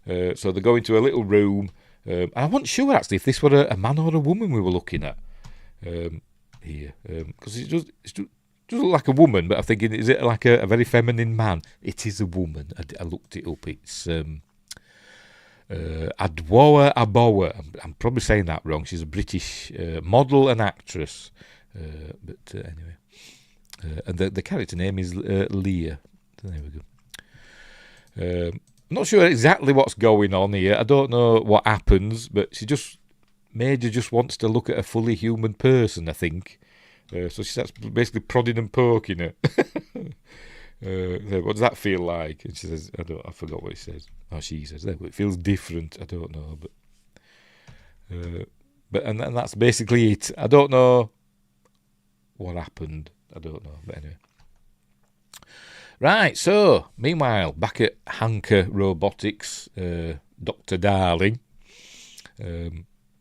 So they go into a little room. I wasn't sure, actually, if this were a man or a woman we were looking at here. Because it does look like a woman, but I'm thinking, is it like a very feminine man? It is a woman. I looked it up. It's Adwoa Aboa. I'm probably saying that wrong. She's a British model and actress. But anyway. And the character name is Leah. So there we go. I'm not sure exactly what's going on here. I don't know what happens, but Major just wants to look at a fully human person, I think. So she starts basically prodding and poking her. What does that feel like? And she says, I forgot what it says. Oh, she says, it feels different. I don't know, and that's basically it. I don't know what happened. I don't know, but anyway. Right, so, meanwhile, back at Hanker Robotics, Dr. Darling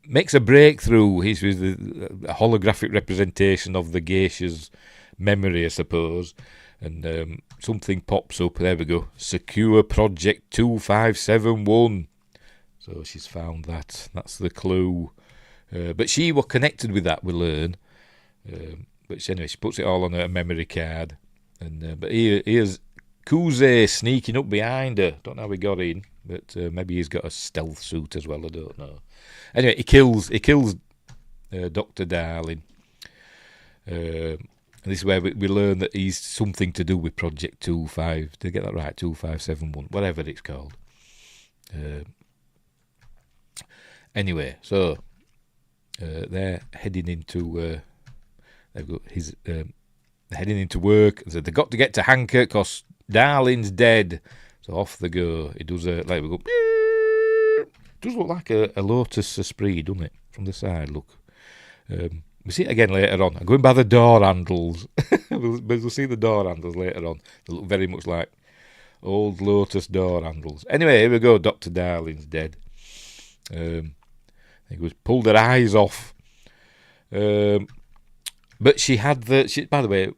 makes a breakthrough. He's with a holographic representation of the geisha's memory, I suppose. And something pops up. There we go. Secure Project 2571. So she's found that. That's the clue. But she was connected with that, we learn. But anyway, she puts it all on her memory card. And but here's Kuze sneaking up behind her. Don't know how he got in, but maybe he's got a stealth suit as well. I don't know. Anyway, he kills Dr. Darling. And this is where we learn that he's something to do with Project 25. Did I get that right? 2571, whatever it's called. Anyway, so they're heading into they've got his heading into work. So they've got to get to Hanker because Darling's dead. So off they go. It does like we go. It does look like a Lotus Esprit, doesn't it? From the side, look. We see it again later on. I'm going by the door handles. we'll see the door handles later on. They look very much like old Lotus door handles. Anyway, here we go. Dr. Darling's dead. He was pulled her eyes off. But she had by the way,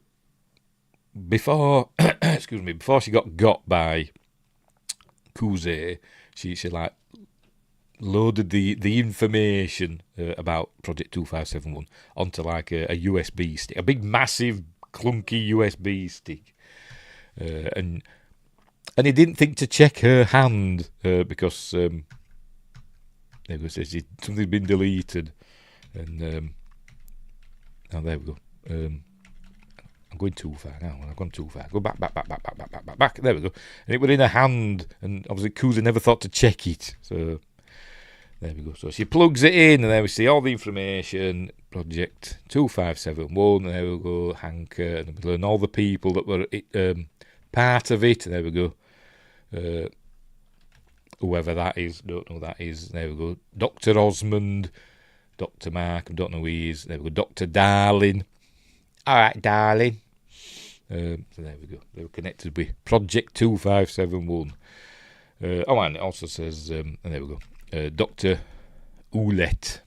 before before she got by Kuze, she like loaded the information about Project 2571 onto like a USB stick, a big massive clunky USB stick, and he didn't think to check her hand because there was something's been deleted, and now there we go. I'm going too far now. I've gone too far. Go back. There we go. And it was in her hand, and obviously Kuza never thought to check it. So there we go. So she plugs it in, and there we see all the information. Project 2571. And there we go. Hanker, and we learn all the people that were part of it. And there we go. Whoever that is, don't know who that is. There we go. Dr. Osmond, Dr. Mark, don't know who he is. There we go. Dr. Darling. All right, Darling. So there we go. They were connected with Project 2571. And it also says, and there we go, Dr. Ouellette.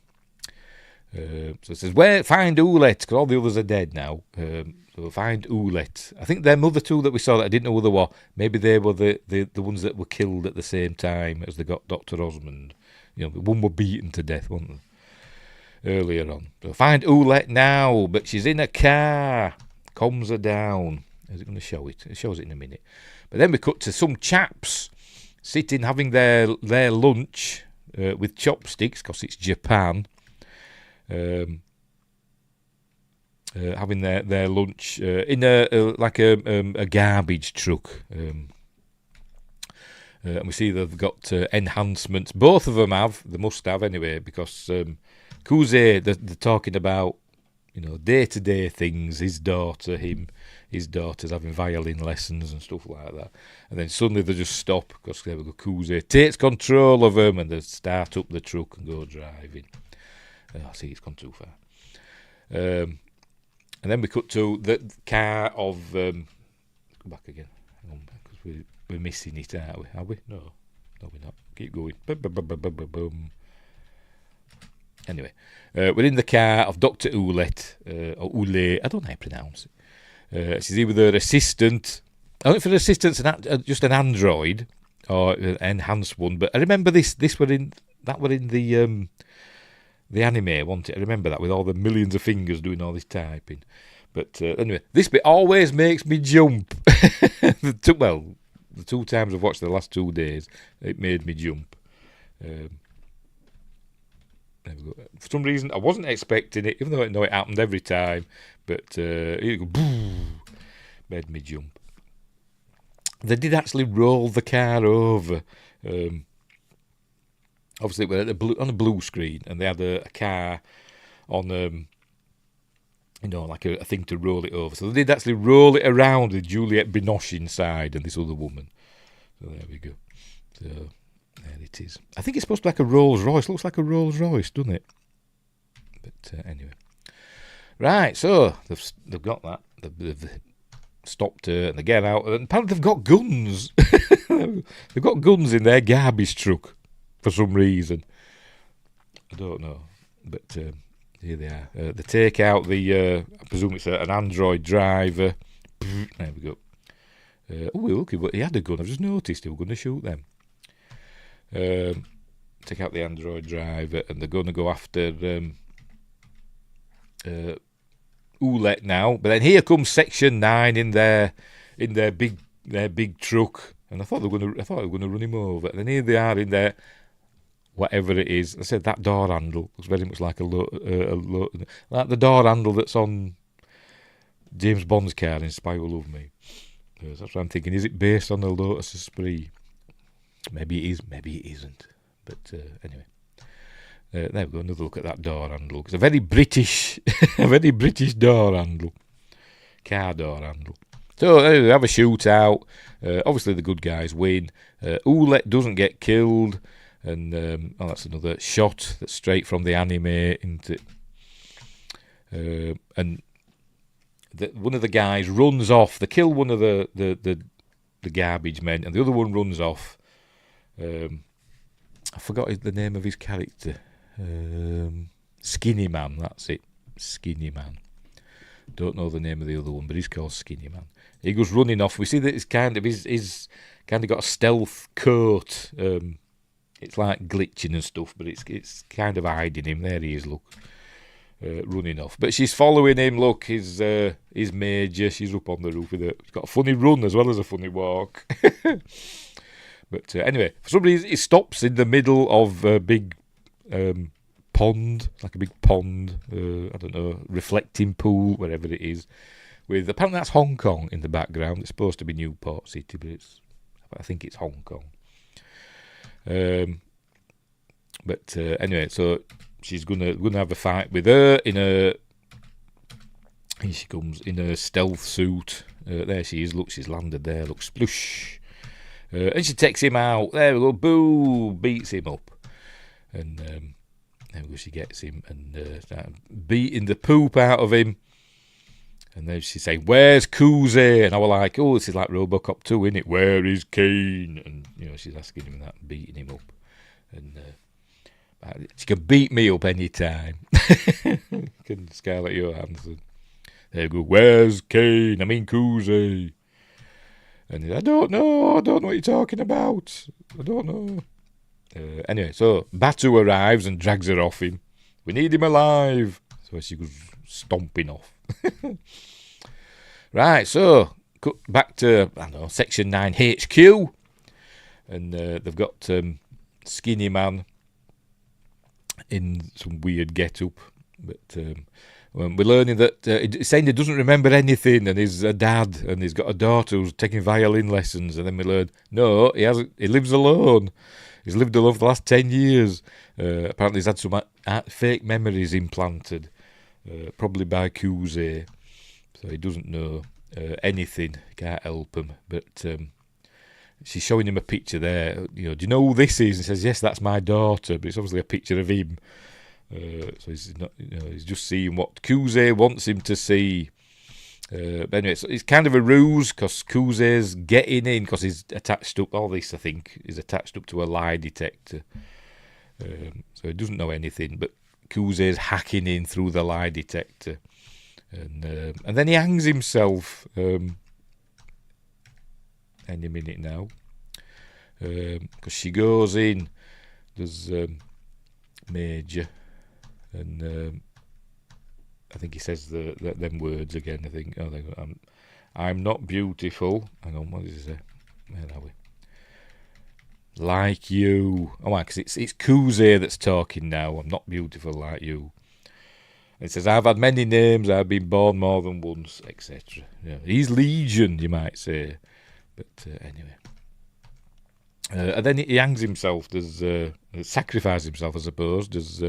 So it says, where find Ouellette? Because all the others are dead now. So find Ouellette. I think their other two that we saw that I didn't know who they were. Maybe they were the ones that were killed at the same time as they got Dr. Osmond. You know, one were beaten to death, weren't they? Earlier on. So find Ouellette now, but she's in a car. Calms her down. Is it going to show it? It shows it in a minute. But then we cut to some chaps sitting having their lunch with chopsticks because it's Japan. Having their lunch in a garbage truck. And we see they've got enhancements. Both of them have. They must have anyway because Kuze, they're talking about, you know, day-to-day things. His daughter's having violin lessons and stuff like that. And then suddenly they just stop because there we go. Kuze takes control of them and they start up the truck and go driving. I see it's gone too far. And then we cut to the car of. Go back again. Hang on, because we're missing it, aren't we? Are we? No, we're not. Keep going. Boom. Anyway, we're in the car of Dr. Ouellette, or Ouellette, I don't know how to pronounce it. She's here with her assistant. I don't know if her assistant's just an android, or an enhanced one, but I remember that were in the anime, wasn't it? I remember that, with all the millions of fingers doing all this typing. But anyway, this bit always makes me jump. The two times I've watched the last 2 days, it made me jump. For some reason, I wasn't expecting it, even though I know it happened every time. But it made me jump. They did actually roll the car over. Obviously, we're on a blue screen, and they had a car on, like a thing to roll it over. So they did actually roll it around with Juliette Binoche inside and this other woman. So there we go. So there it is. I think it's supposed to be like a Rolls Royce. Looks like a Rolls Royce, doesn't it? But anyway. Right, so they've got that. They've stopped her, and they get out, and apparently they've got guns. They've got guns in their garbage truck for some reason. I don't know, but here they are. They take out the, I presume it's an Android driver. There we go. Oh, look, he had a gun. I've just noticed he was going to shoot them. Take out the Android driver, and they're going to go after Oulet now. But then here comes Section 9 in their big truck, and I thought they were going to run him over. And then here they are in their whatever it is. I said that door handle looks very much like like the door handle that's on James Bond's car in Spy Who Loved Me. That's what I'm thinking. Is it based on the Lotus Esprit? Maybe it is, maybe it isn't. But anyway, there we go. Another look at that door handle. It's a very British, door handle, car door handle. So they have a shootout. Obviously, the good guys win. Oulet doesn't get killed, and that's another shot that's straight from the anime into. And one of the guys runs off. They kill one of the garbage men, and the other one runs off. I forgot the name of his character. Skinny Man, that's it. Skinny Man. Don't know the name of the other one, but he's called Skinny Man. He goes running off. We see that he's kind of got a stealth coat. It's like glitching and stuff, but it's kind of hiding him. There he is, look. Running off. But she's following him, look, his major. She's up on the roof with it. He's got a funny run as well as a funny walk. But anyway, for some reason, he stops in the middle of a big pond, like a big pond, I don't know, reflecting pool, whatever it is, with, apparently that's Hong Kong in the background. It's supposed to be Newport City, but I think it's Hong Kong. But anyway, so she's gonna have a fight with her here she comes in her stealth suit. There she is, look, she's landed there, look, splush. And she takes him out. There we go. Boo! Beats him up. And there we go. She gets him and starts beating the poop out of him. And then she's saying, "Where's Kuze?" And I was like, "Oh, this is like Robocop 2, isn't it? Where is Kane?" And she's asking him that, beating him up. And she can beat me up any time. Can Scarlett Johansson? There we go. Where's Kane? I mean Kuze. And I don't know what you're talking about. I don't know. Anyway, so Batu arrives and drags her off him. We need him alive. So she goes stomping off. Right, so cut back to, I don't know, Section 9 HQ. And they've got Skinny Man in some weird get-up. But we're learning that he's saying he doesn't remember anything, and he's a dad, and he's got a daughter who's taking violin lessons. And then we learn, no, he hasn't. He lives alone. He's lived alone for the last 10 years. Apparently, he's had some fake memories implanted, probably by Kuze. So he doesn't know anything. Can't help him. But she's showing him a picture there. Do you know who this is? And he says, yes, that's my daughter. But it's obviously a picture of him. So he's not, he's just seeing what Kuze wants him to see. But anyway, so it's kind of a ruse because Kuze's getting in because he's attached up. All this, I think, is attached up to a lie detector. So he doesn't know anything, but Kuze's hacking in through the lie detector, and then he hangs himself any minute now because she goes in. There's Major. And I think he says them words again. I think, I'm not beautiful. Hang on, what does he say? Where are we? Like you. Oh, because it's Kuze that's talking now. I'm not beautiful like you. And it says, I've had many names. I've been born more than once, etc. He's Legion, you might say. But anyway. And then he hangs himself. There's sacrifice himself, I suppose. There's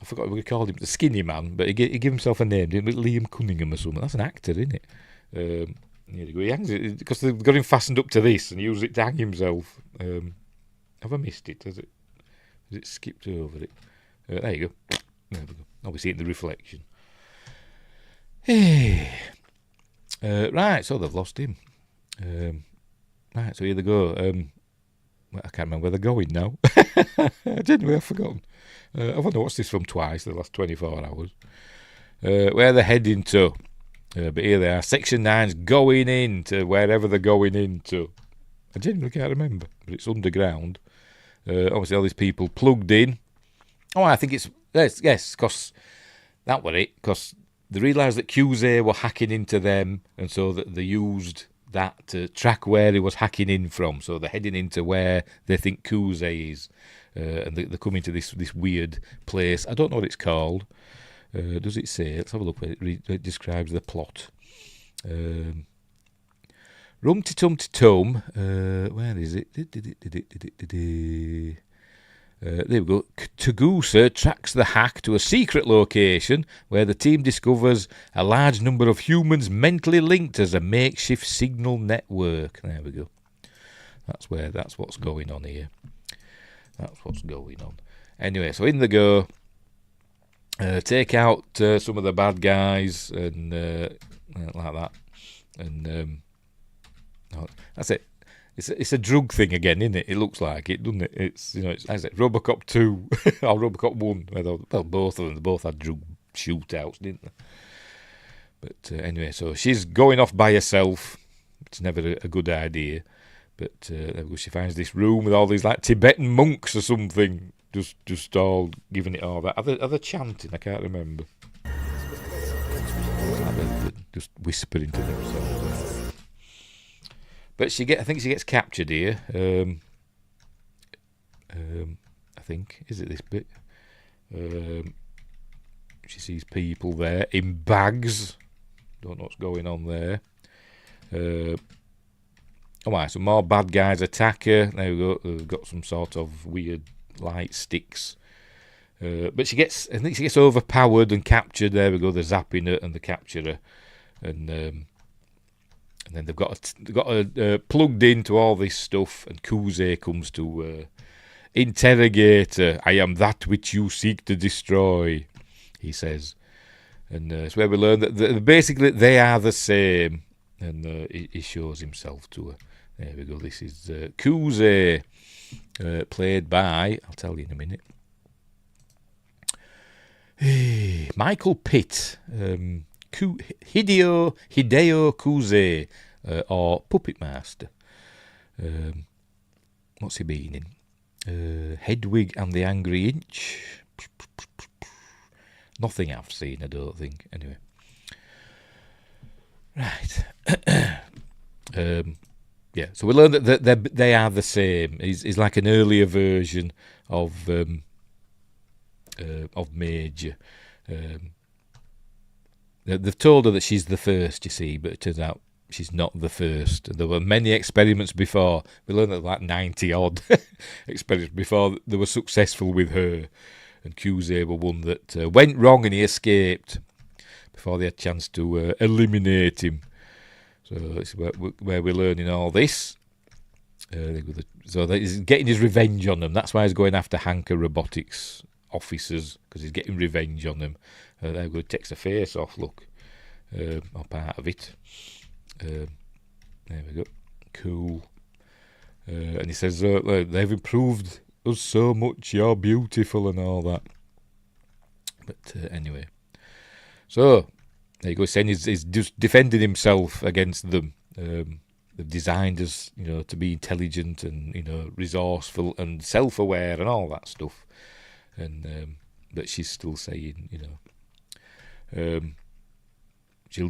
I forgot what we called him, the Skinny Man, but he gave himself a name, didn't he? Liam Cunningham or something. That's an actor, isn't it? Here you go. He hangs it because they've got him fastened up to this and he used it to hang himself. Have I missed it? Has it skipped over it? There you go. There we go. Oh, we see it in the reflection. Hey. Right, so they've lost him. Right, so here they go. I can't remember where they're going now. Genuinely, I've forgotten. I've only watched this film twice in the last 24 hours. Where they're heading to. But here they are. Section 9's going into wherever they're going into. I genuinely can't remember, but it's underground. Obviously, all these people plugged in. Oh, I think it's... Yes, because that were it. Because they realised that QZ were hacking into them, and so that they used that to track where he was hacking in from. So they're heading into where they think QZ is. And they're coming to this weird place. I don't know what it's called. Does it say? Let's have a look where it describes the plot. Rum-ti-tum-ti-tum. Where is it? There we go. Tagusa tracks the hack to a secret location where the team discovers a large number of humans mentally linked as a makeshift signal network. There we go. That's what's going on here. That's what's going on. Anyway, so in they go. Take out some of the bad guys and like that. And that's it. It's a drug thing again, isn't it? It looks like it, doesn't it? It's as it RoboCop 2 or RoboCop 1. Well, both of them. They both had drug shootouts, didn't they? But anyway, so she's going off by herself. It's never a good idea. But she finds this room with all these like Tibetan monks or something, just all giving it all that. Are they chanting? I can't remember. They're just whispering to themselves. But I think she gets captured here. I think, is it this bit? She sees people there in bags. Don't know what's going on there. So more bad guys attack her. There we go. They've got some sort of weird light sticks. But I think she gets overpowered and captured. There we go. They're zapping her and they capture her. And then they've got plugged into all this stuff. And Kuze comes to interrogate her. I am that which you seek to destroy, he says. And it's where we learn that basically they are the same. And he shows himself to her. There we go. This is Kuze, played by, I'll tell you in a minute, Michael Pitt, Hideo Kuze, or Puppet Master. What's he been in? Hedwig and the Angry Inch. Nothing I've seen, I don't think. Anyway. Right. So we learn that they are the same. He's like an earlier version of Major. They've told her that she's the first, you see, but it turns out she's not the first. There were many experiments before. We learned that like 90 odd experiments before they were successful with her. And QZ were one that went wrong and he escaped before they had a chance to eliminate him. So this is where we're learning all this. So he's getting his revenge on them. That's why he's going after Hanker Robotics officers, because he's getting revenge on them. There we go. Takes the face off, look. Or part of it. There we go. Cool. And he says, they've improved us so much, you're beautiful and all that. But anyway. So, there you go. Saying he's just defending himself against them. They've designed us, to be intelligent and, resourceful and self-aware and all that stuff. And but she's still saying, she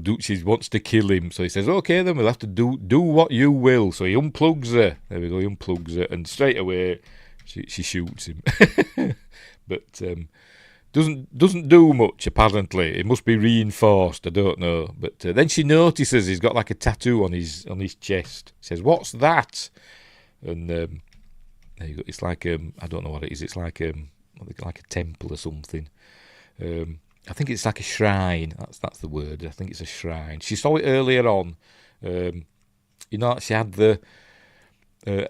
wants to kill him. So he says, okay, then we'll have to do what you will. So he unplugs her. There we go. He unplugs her, and straight away she shoots him. But doesn't do much, apparently. It must be reinforced, I don't know. But then she notices he's got like a tattoo on his chest. She says, what's that? And there you go. It's like I don't know what it is. It's like a temple or something. I think it's like a shrine. That's the word. I think it's a shrine. She saw it earlier on. She had the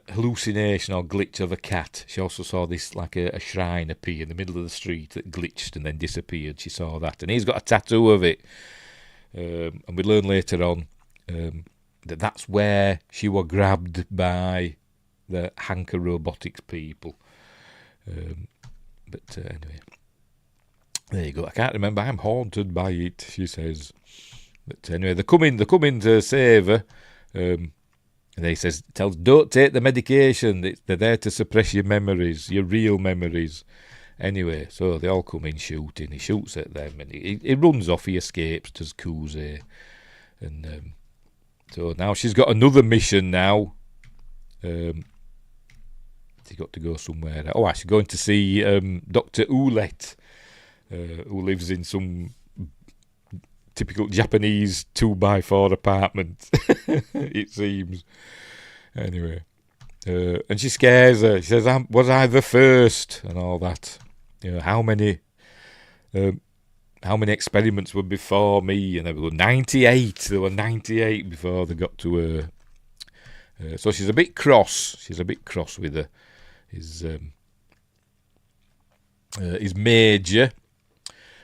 hallucination or glitch of a cat. She also saw this like a shrine appear in the middle of the street that glitched and then disappeared. She saw that, and he's got a tattoo of it. And we learn later on that's where she was grabbed by the Hanker Robotics people. But anyway, there you go. I can't remember. I'm haunted by it, she says. But anyway, they come in to save her. And he tells, don't take the medication. They're there to suppress your memories, your real memories. Anyway, so they all come in shooting. He shoots at them, and he runs off. He escapes to Kuze. And so now she's got another mission now. She got to go somewhere. Oh, she's going to see Dr. Ouellette, who lives in some typical Japanese 2x4 apartment, it seems. Anyway, and she scares her. She says, was I the first? And all that. How many experiments were before me? And there were 98. There were 98 before they got to her. So she's a bit cross. She's a bit cross with her. His major.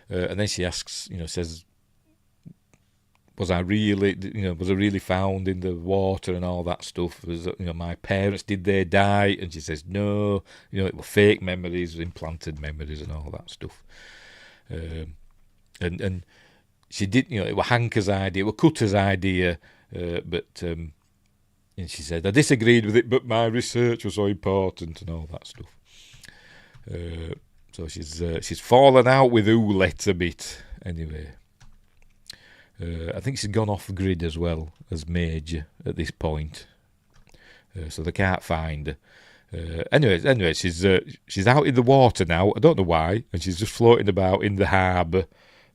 And then she asks, says, was I really found in the water and all that stuff? Was, my parents, did they die? And she says, no, it were fake memories, implanted memories and all that stuff. And she did, it were Hanker's idea, it were Cutter's idea, but and she said, I disagreed with it, but my research was so important and all that stuff. So she's fallen out with Ouellette a bit, anyway. I think she's gone off grid as well as Major at this point, so they can't find her. Anyway, she's out in the water now. I don't know why, and she's just floating about in the harbour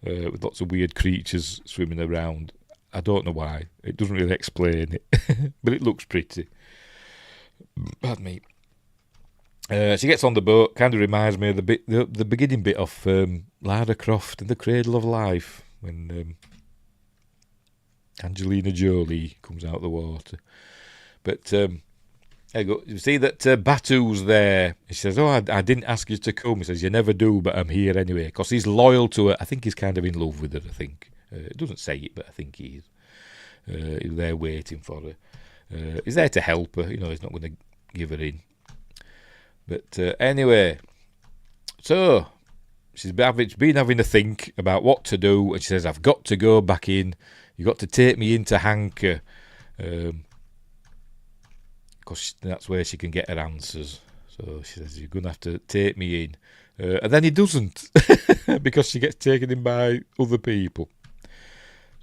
with lots of weird creatures swimming around. I don't know why. It doesn't really explain it, but it looks pretty. Pardon me. She gets on the boat. Kind of reminds me of the beginning bit of Lara Croft in the Cradle of Life when Angelina Jolie comes out of the water. But there you go. You see that Batu's there. She says, oh, I didn't ask you to come. He says, you never do, but I'm here anyway. Because he's loyal to her. I think he's kind of in love with her, I think. It doesn't say it, but I think he is. He's there waiting for her. He's there to help her. He's not going to give her in. But anyway, so she's been having a think about what to do. And she says, I've got to go back in. You've got to take me into Hanker. Because that's where she can get her answers. So she says, you're going to have to take me in. And then he doesn't. Because she gets taken in by other people.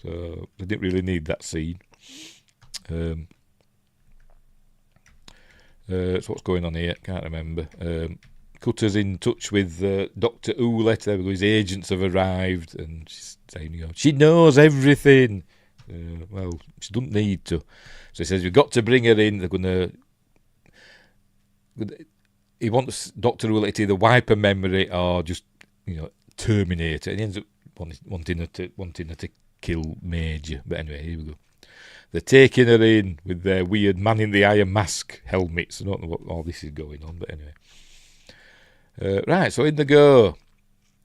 So they didn't really need that scene. So what's going on here? Can't remember. Cutter's in touch with Dr. Ouellette. There we go. His agents have arrived. And she's saying, she knows everything. Well, she doesn't need to. So he says, we've got to bring her in. They're going to... He wants Dr. Ouellette to either wipe her memory or just, terminate her. And he ends up wanting her to kill Major. But anyway, here we go. They're taking her in with their weird man in the iron mask helmets. I don't know what all this is going on, but anyway. Right, so in they go.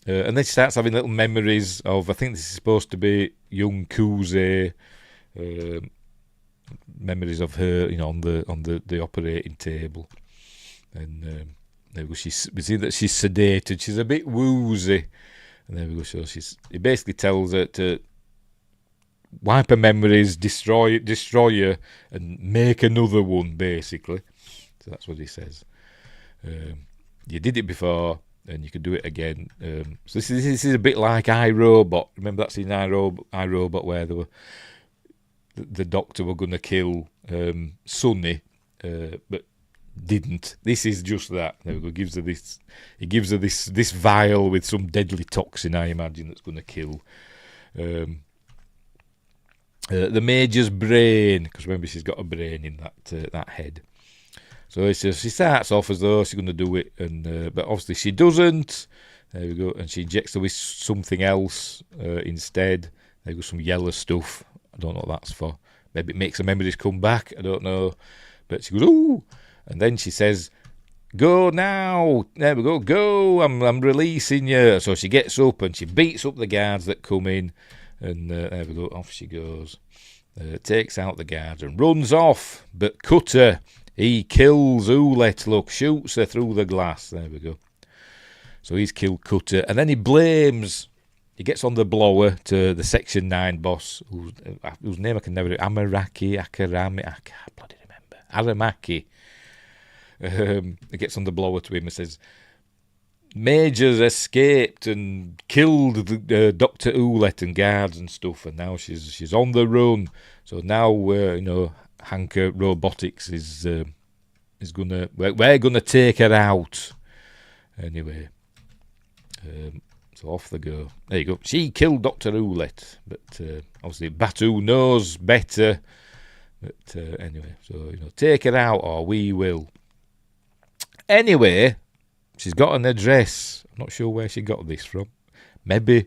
And then she starts having little memories of, I think this is supposed to be young Kuze, memories of her, on the operating table. And there we go. We see that she's sedated. She's a bit woozy. And there we go. So he basically tells her to wipe her memories, destroy her, and make another one, basically. So that's what he says. You did it before, and you can do it again. So this is a bit like iRobot. Remember that scene in iRobot where the doctor were going to kill Sonny, but didn't. This is just that. There we go. He gives her this vial with some deadly toxin, I imagine, that's going to kill the Major's brain, because remember she's got a brain in that head. So she starts off as though she's going to do it, and but obviously she doesn't. There we go, and she injects her with something else instead. There we go, some yellow stuff. I don't know what that's for. Maybe it makes her memories come back. I don't know. But she goes, ooh, and then she says, "Go now." There we go. Go. I'm releasing you. So she gets up and she beats up the guards that come in. And there we go, off she goes. takes out the guards and runs off. But Cutter, he kills Ouellette. Look, shoots her through the glass. There we go. So he's killed Cutter, and then he blames. He gets on the blower to the Section 9 boss, whose name I can never... Akarami, I can't bloody remember. Aramaki. He gets on the blower to him and says, Major's escaped and killed Dr. Ouellette and guards and stuff, and now she's on the run. So now, Hanker Robotics is gonna... We're gonna take her out. Anyway... So off they go. There you go. She killed Dr. Ouellette, but obviously Batu knows better. But anyway, so take her out or we will. Anyway, she's got an address. I'm not sure where she got this from. Maybe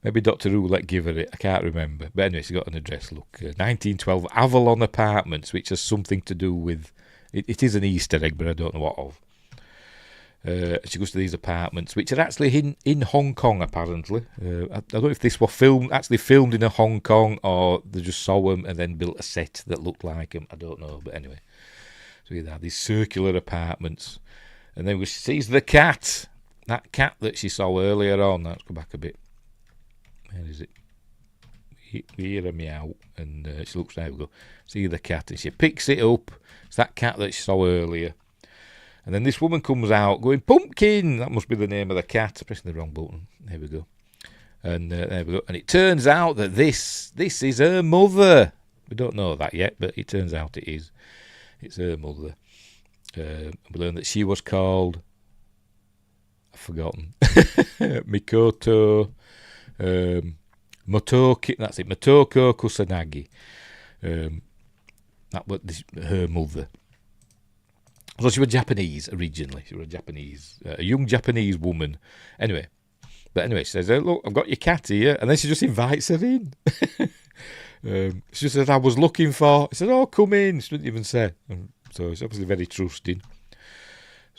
Dr. Ouellette gave her it. I can't remember. But anyway, she's got an address. Look, 1912 Avalon Apartments, which has something to do with. It is an Easter egg, but I don't know what of. She goes to these apartments, which are actually in Hong Kong, apparently. I don't know if this were actually filmed in Hong Kong, or they just saw them and then built a set that looked like them. I don't know, but anyway. So you have these circular apartments. And then she sees the cat. That cat that she saw earlier on. Let's go back a bit. Where is it? We hear a meow, and she looks, there we go. See the cat, and she picks it up. It's that cat that she saw earlier. And then this woman comes out going, Pumpkin! That must be the name of the cat. Pressing the wrong button. There we go. And there we go. And it turns out that this is her mother. We don't know that yet, but it turns out it is. It's her mother. We learn that she was called... I've forgotten. Mikoto... Motoki... That's it. Motoko Kusanagi. That was her mother. So she was Japanese originally. She was a young Japanese woman. Anyway, she says, "Look, I've got your cat here," and then she just invites her in. She says, "I was looking for." She said, "Oh, come in." She didn't even say. So she's obviously very trusting.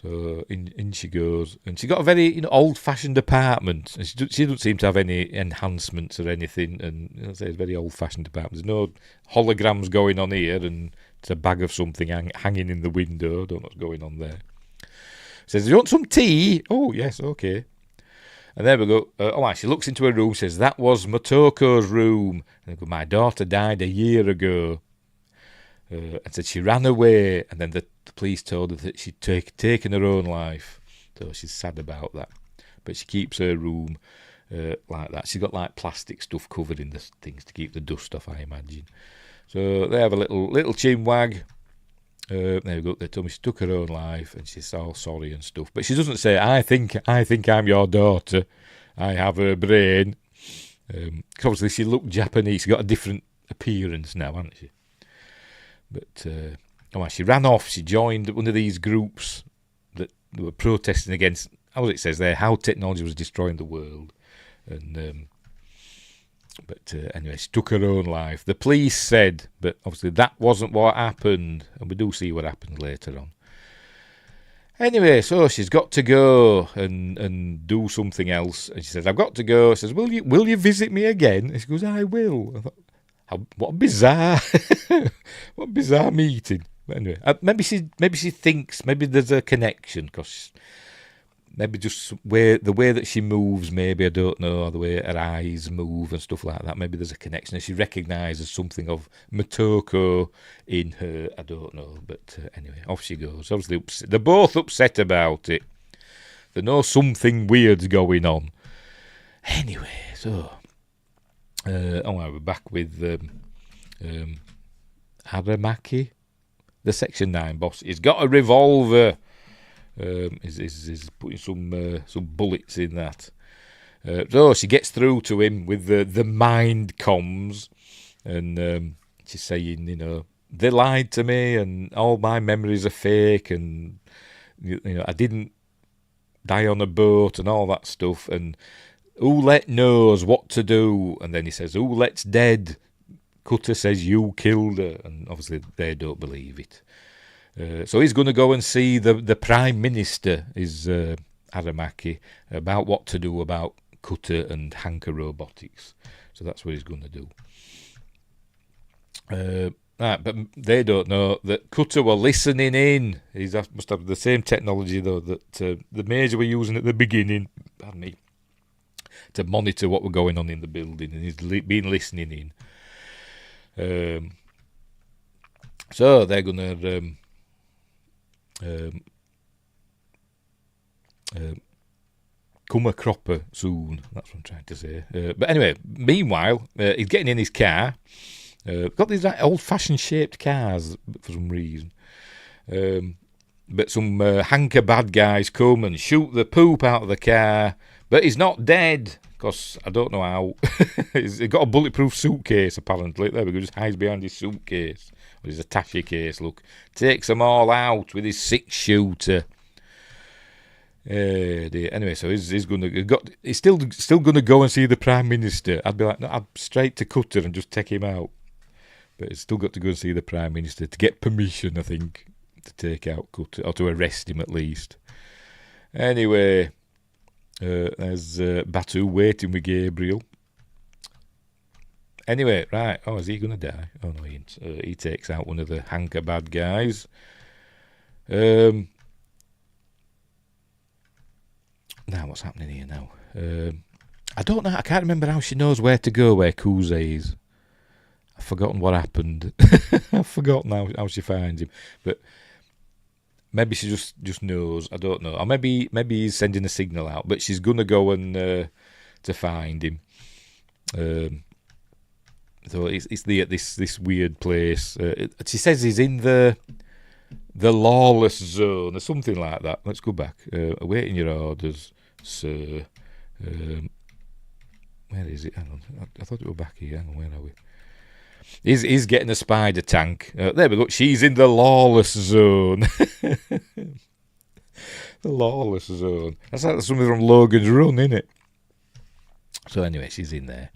So in she goes, and she got a very old-fashioned apartment. And she doesn't seem to have any enhancements or anything. And it's a very old-fashioned apartment. There's no holograms going on here, and it's a bag of something hanging in the window. Don't know what's going on there. Says, "Do you want some tea?" "Oh, yes, okay." And there we go. She looks into her room, says, "That was Motoko's room." And goes, "My daughter died a year ago." And said she ran away. And then the police told her that she'd taken her own life. So she's sad about that. But she keeps her room like that. She's got like plastic stuff covered in the things to keep the dust off, I imagine. So they have a little chin wag. There we go. They told me she took her own life, and she's all sorry and stuff. But she doesn't say, I think I'm your daughter. I have her brain." Obviously, she looked Japanese. She got a different appearance now, hasn't she? But she ran off. She joined one of these groups that were protesting against, as it says there, how technology was destroying the world. And anyway, she took her own life. The police said, but obviously that wasn't what happened, and we do see what happened later on. Anyway, so she's got to go and do something else, and she says, "I've got to go." She says, "Will you visit me again?" And she goes, "I will." I thought, what a bizarre, what a bizarre meeting. But anyway, maybe she thinks maybe there's a connection, because maybe just the way that she moves, maybe, I don't know, or the way her eyes move and stuff like that. Maybe there's a connection, and she recognises something of Motoko in her. I don't know, but anyway, off she goes. Obviously, they're both upset about it. They know something weird's going on. Anyway, so we're back with Aramaki, the Section 9 boss. He's got a revolver. Is putting some bullets in that. So she gets through to him with the mind comms, and she's saying, they lied to me, and all my memories are fake, and I didn't die on a boat, and all that stuff. And Ouellette knows what to do, and then he says, "Ouellette's dead." Cutter says, "You killed her," and obviously they don't believe it. So he's going to go and see the Prime Minister, is Aramaki, about what to do about Cutter and Hanker Robotics. So that's what he's going to do. Right, but they don't know that Cutter were listening in. He must have the same technology, though, that the Major were using at the beginning, pardon me, to monitor what were going on in the building, and he's been listening in. So they're going to come a cropper soon. That's what I'm trying to say. But anyway, meanwhile, he's getting in his car. Got these like, old-fashioned shaped cars for some reason. But some hanker bad guys come and shoot the poop out of the car. But he's not dead, because I don't know how. He's got a bulletproof suitcase, apparently. There we go, just hides behind his suitcase. Or his attache case, look. Takes them all out with his 6-shooter. Anyway, so he's still going to go and see the Prime Minister. I'd be like, no, I'd straight to Cutter and just take him out. But he's still got to go and see the Prime Minister to get permission, I think, to take out Cutter, or to arrest him at least. Anyway, there's Batu waiting with Gabriel. Anyway, right, is he going to die? Oh no, he ain't. He takes out one of the hanker bad guys. Now, what's happening here now? I don't know. I can't remember how she knows where to go where Kuze is. I've forgotten what happened. I've forgotten how she finds him. But maybe she just knows. I don't know. Or maybe he's sending a signal out. But she's going to go and to find him. So it's this weird place. She says he's in the lawless zone or something like that. Let's go back. Awaiting your orders, sir. Where is it? Hang on. I thought it was back here. Hang on, where are we? He's getting a spider tank. There we go. She's in the lawless zone. The lawless zone. That's like something from Logan's Run, isn't it? So anyway, she's in there.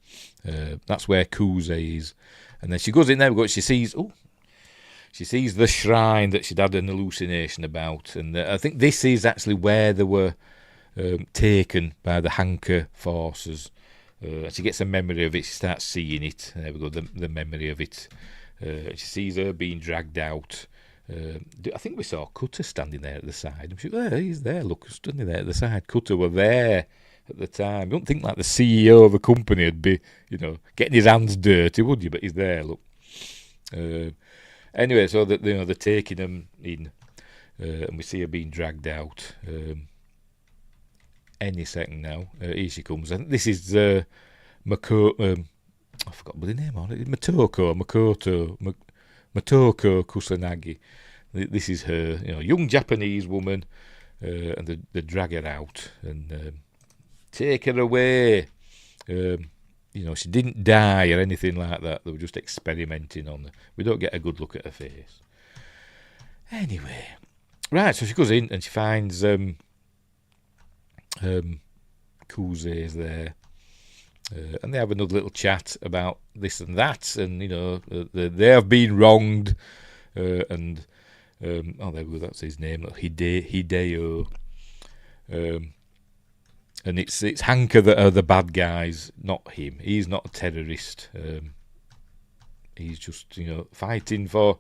That's where Kuze is. And then she goes in there. She sees the shrine that she'd had an hallucination about. And I think this is actually where they were taken by the Hanker forces. She gets a memory of it. She starts seeing it. There we go, the memory of it. She sees her being dragged out. I think we saw Cutter standing there at the side. I'm sure, he's there, look, standing there at the side. Cutter were there at the time. You don't think like the CEO of a company would be, getting his hands dirty, would you? But he's there, look. Anyway, so that they're taking him in, and we see her being dragged out. Any second now. Here she comes. I think this is Makoto. I forgot what the name on it. Makoto Kusanagi. This is her, young Japanese woman, and they drag her out and take her away. She didn't die or anything like that. They were just experimenting on her. We don't get a good look at her face. Anyway, right. So she goes in and she finds Kuze is there, and they have another little chat about this and that, and they have been wronged, and there we go, that's his name, Hideo, and it's Hanker that are the bad guys, not him. He's not a terrorist. He's just fighting for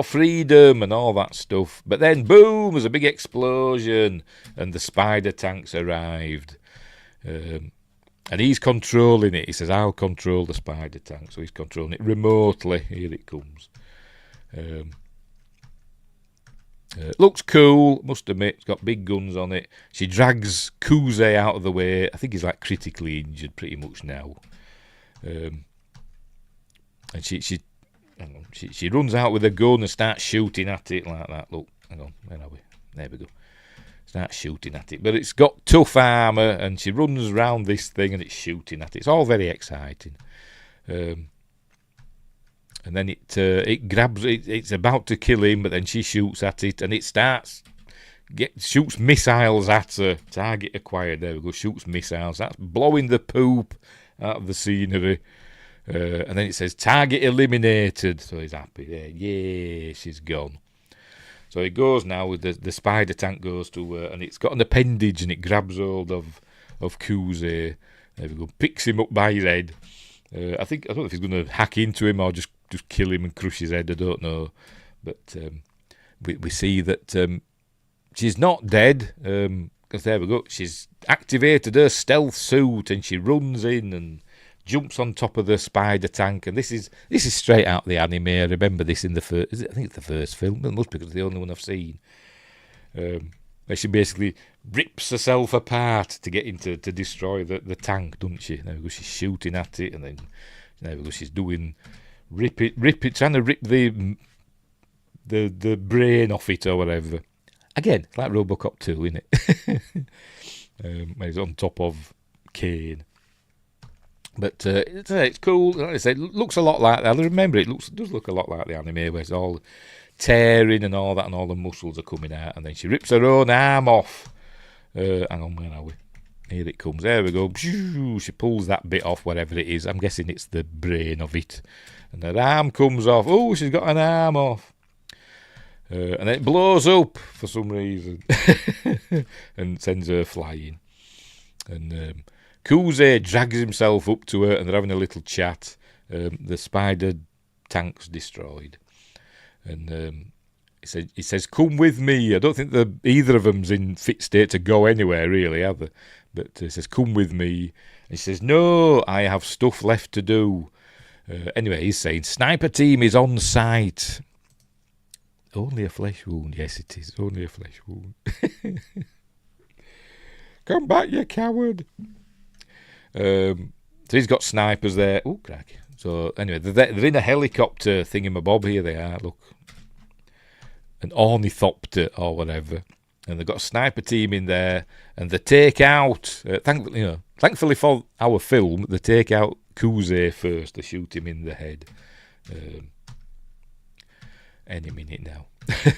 freedom and all that stuff. But then, boom, there's a big explosion and the spider tanks arrived. And he's controlling it. He says, I'll control the spider tank. So he's controlling it remotely. Here it comes. Looks cool, must admit. It's got big guns on it. She drags Kuze out of the way. I think he's like critically injured pretty much now. And she runs out with a gun and starts shooting at it like that. Look, hang on, where are we? There we go. Starts shooting at it. But it's got tough armour, and she runs around this thing and it's shooting at it. It's all very exciting. And then it grabs it. It's about to kill him, but then she shoots at it, and it shoots missiles at her. Target acquired. There we go. Shoots missiles. That's blowing the poop out of the scenery. And then it says target eliminated, so he's happy there. Yeah, she's gone. So it goes now with the spider tank goes to and it's got an appendage and it grabs hold of Kuze. There we go, picks him up by his head. I don't know if he's going to hack into him or just just kill him and crush his head. I don't know, but we see that she's not dead. Because there we go. She's activated her stealth suit and she runs in and jumps on top of the spider tank. And this is straight out the anime. I remember this in the first. I think it's the first film. It must be because it's the only one I've seen. Where she basically rips herself apart to get into to destroy the tank, doesn't she? There we go. She's shooting at it, and then there we go. She's doing rip it, trying to rip the brain off it or whatever. Again, it's like Robocop 2, isn't it? When he's on top of Kane. But it's cool. Like I said, it looks a lot like that. I remember it does look a lot like the anime where it's all tearing and all that, and all the muscles are coming out, and then she rips her own arm off. Hang on, where are we? Here it comes. There we go. She pulls that bit off, whatever it is. I'm guessing it's the brain of it. And her arm comes off. Oh, she's got an arm off. And it blows up for some reason and sends her flying. And Kuze drags himself up to her and they're having a little chat. The spider tank's destroyed. And he says, come with me. I don't think either of them's in fit state to go anywhere, really, have they? But he says, come with me. And he says, no, I have stuff left to do. Anyway, he's saying, sniper team is on site. Only a flesh wound. Yes, it is. Only a flesh wound. Come back, you coward. So he's got snipers there. Oh, crack. So anyway, they're in a helicopter thingamabob. Here they are. Look. An ornithopter or whatever. And they've got a sniper team in there. And they take out... thankfully for our film, they take out Kuze first. They shoot him in the head. Any minute now.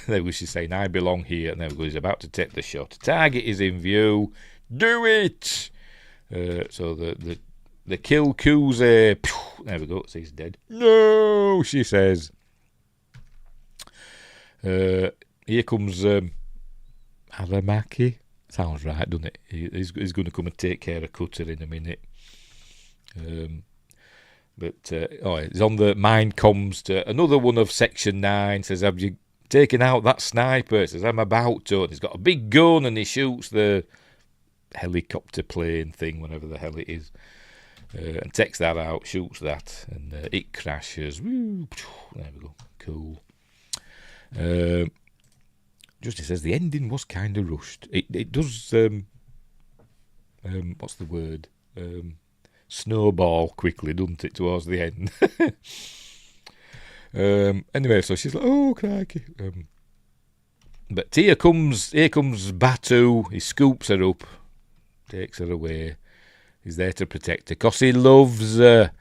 There we should saying, I belong here. And there we go, he's about to take the shot. Target is in view. Do it! So they kill Kuze. There we go, so he's dead. No, she says. Here comes Aramaki. Sounds right, doesn't it? He's going to come and take care of Cutter in a minute. He's on the mind comms to another one of Section 9. Says, have you taken out that sniper? Says, I'm about to. And he's got a big gun and he shoots the helicopter plane thing, whatever the hell it is. And takes that out, shoots that, and it crashes. Woo, there we go. Cool. Justice says the ending was kind of rushed. It does. What's the word? Snowball quickly, doesn't it, towards the end? Anyway, so she's like, oh, crikey. But here comes Batu. He scoops her up, takes her away. He's there to protect her because he loves her.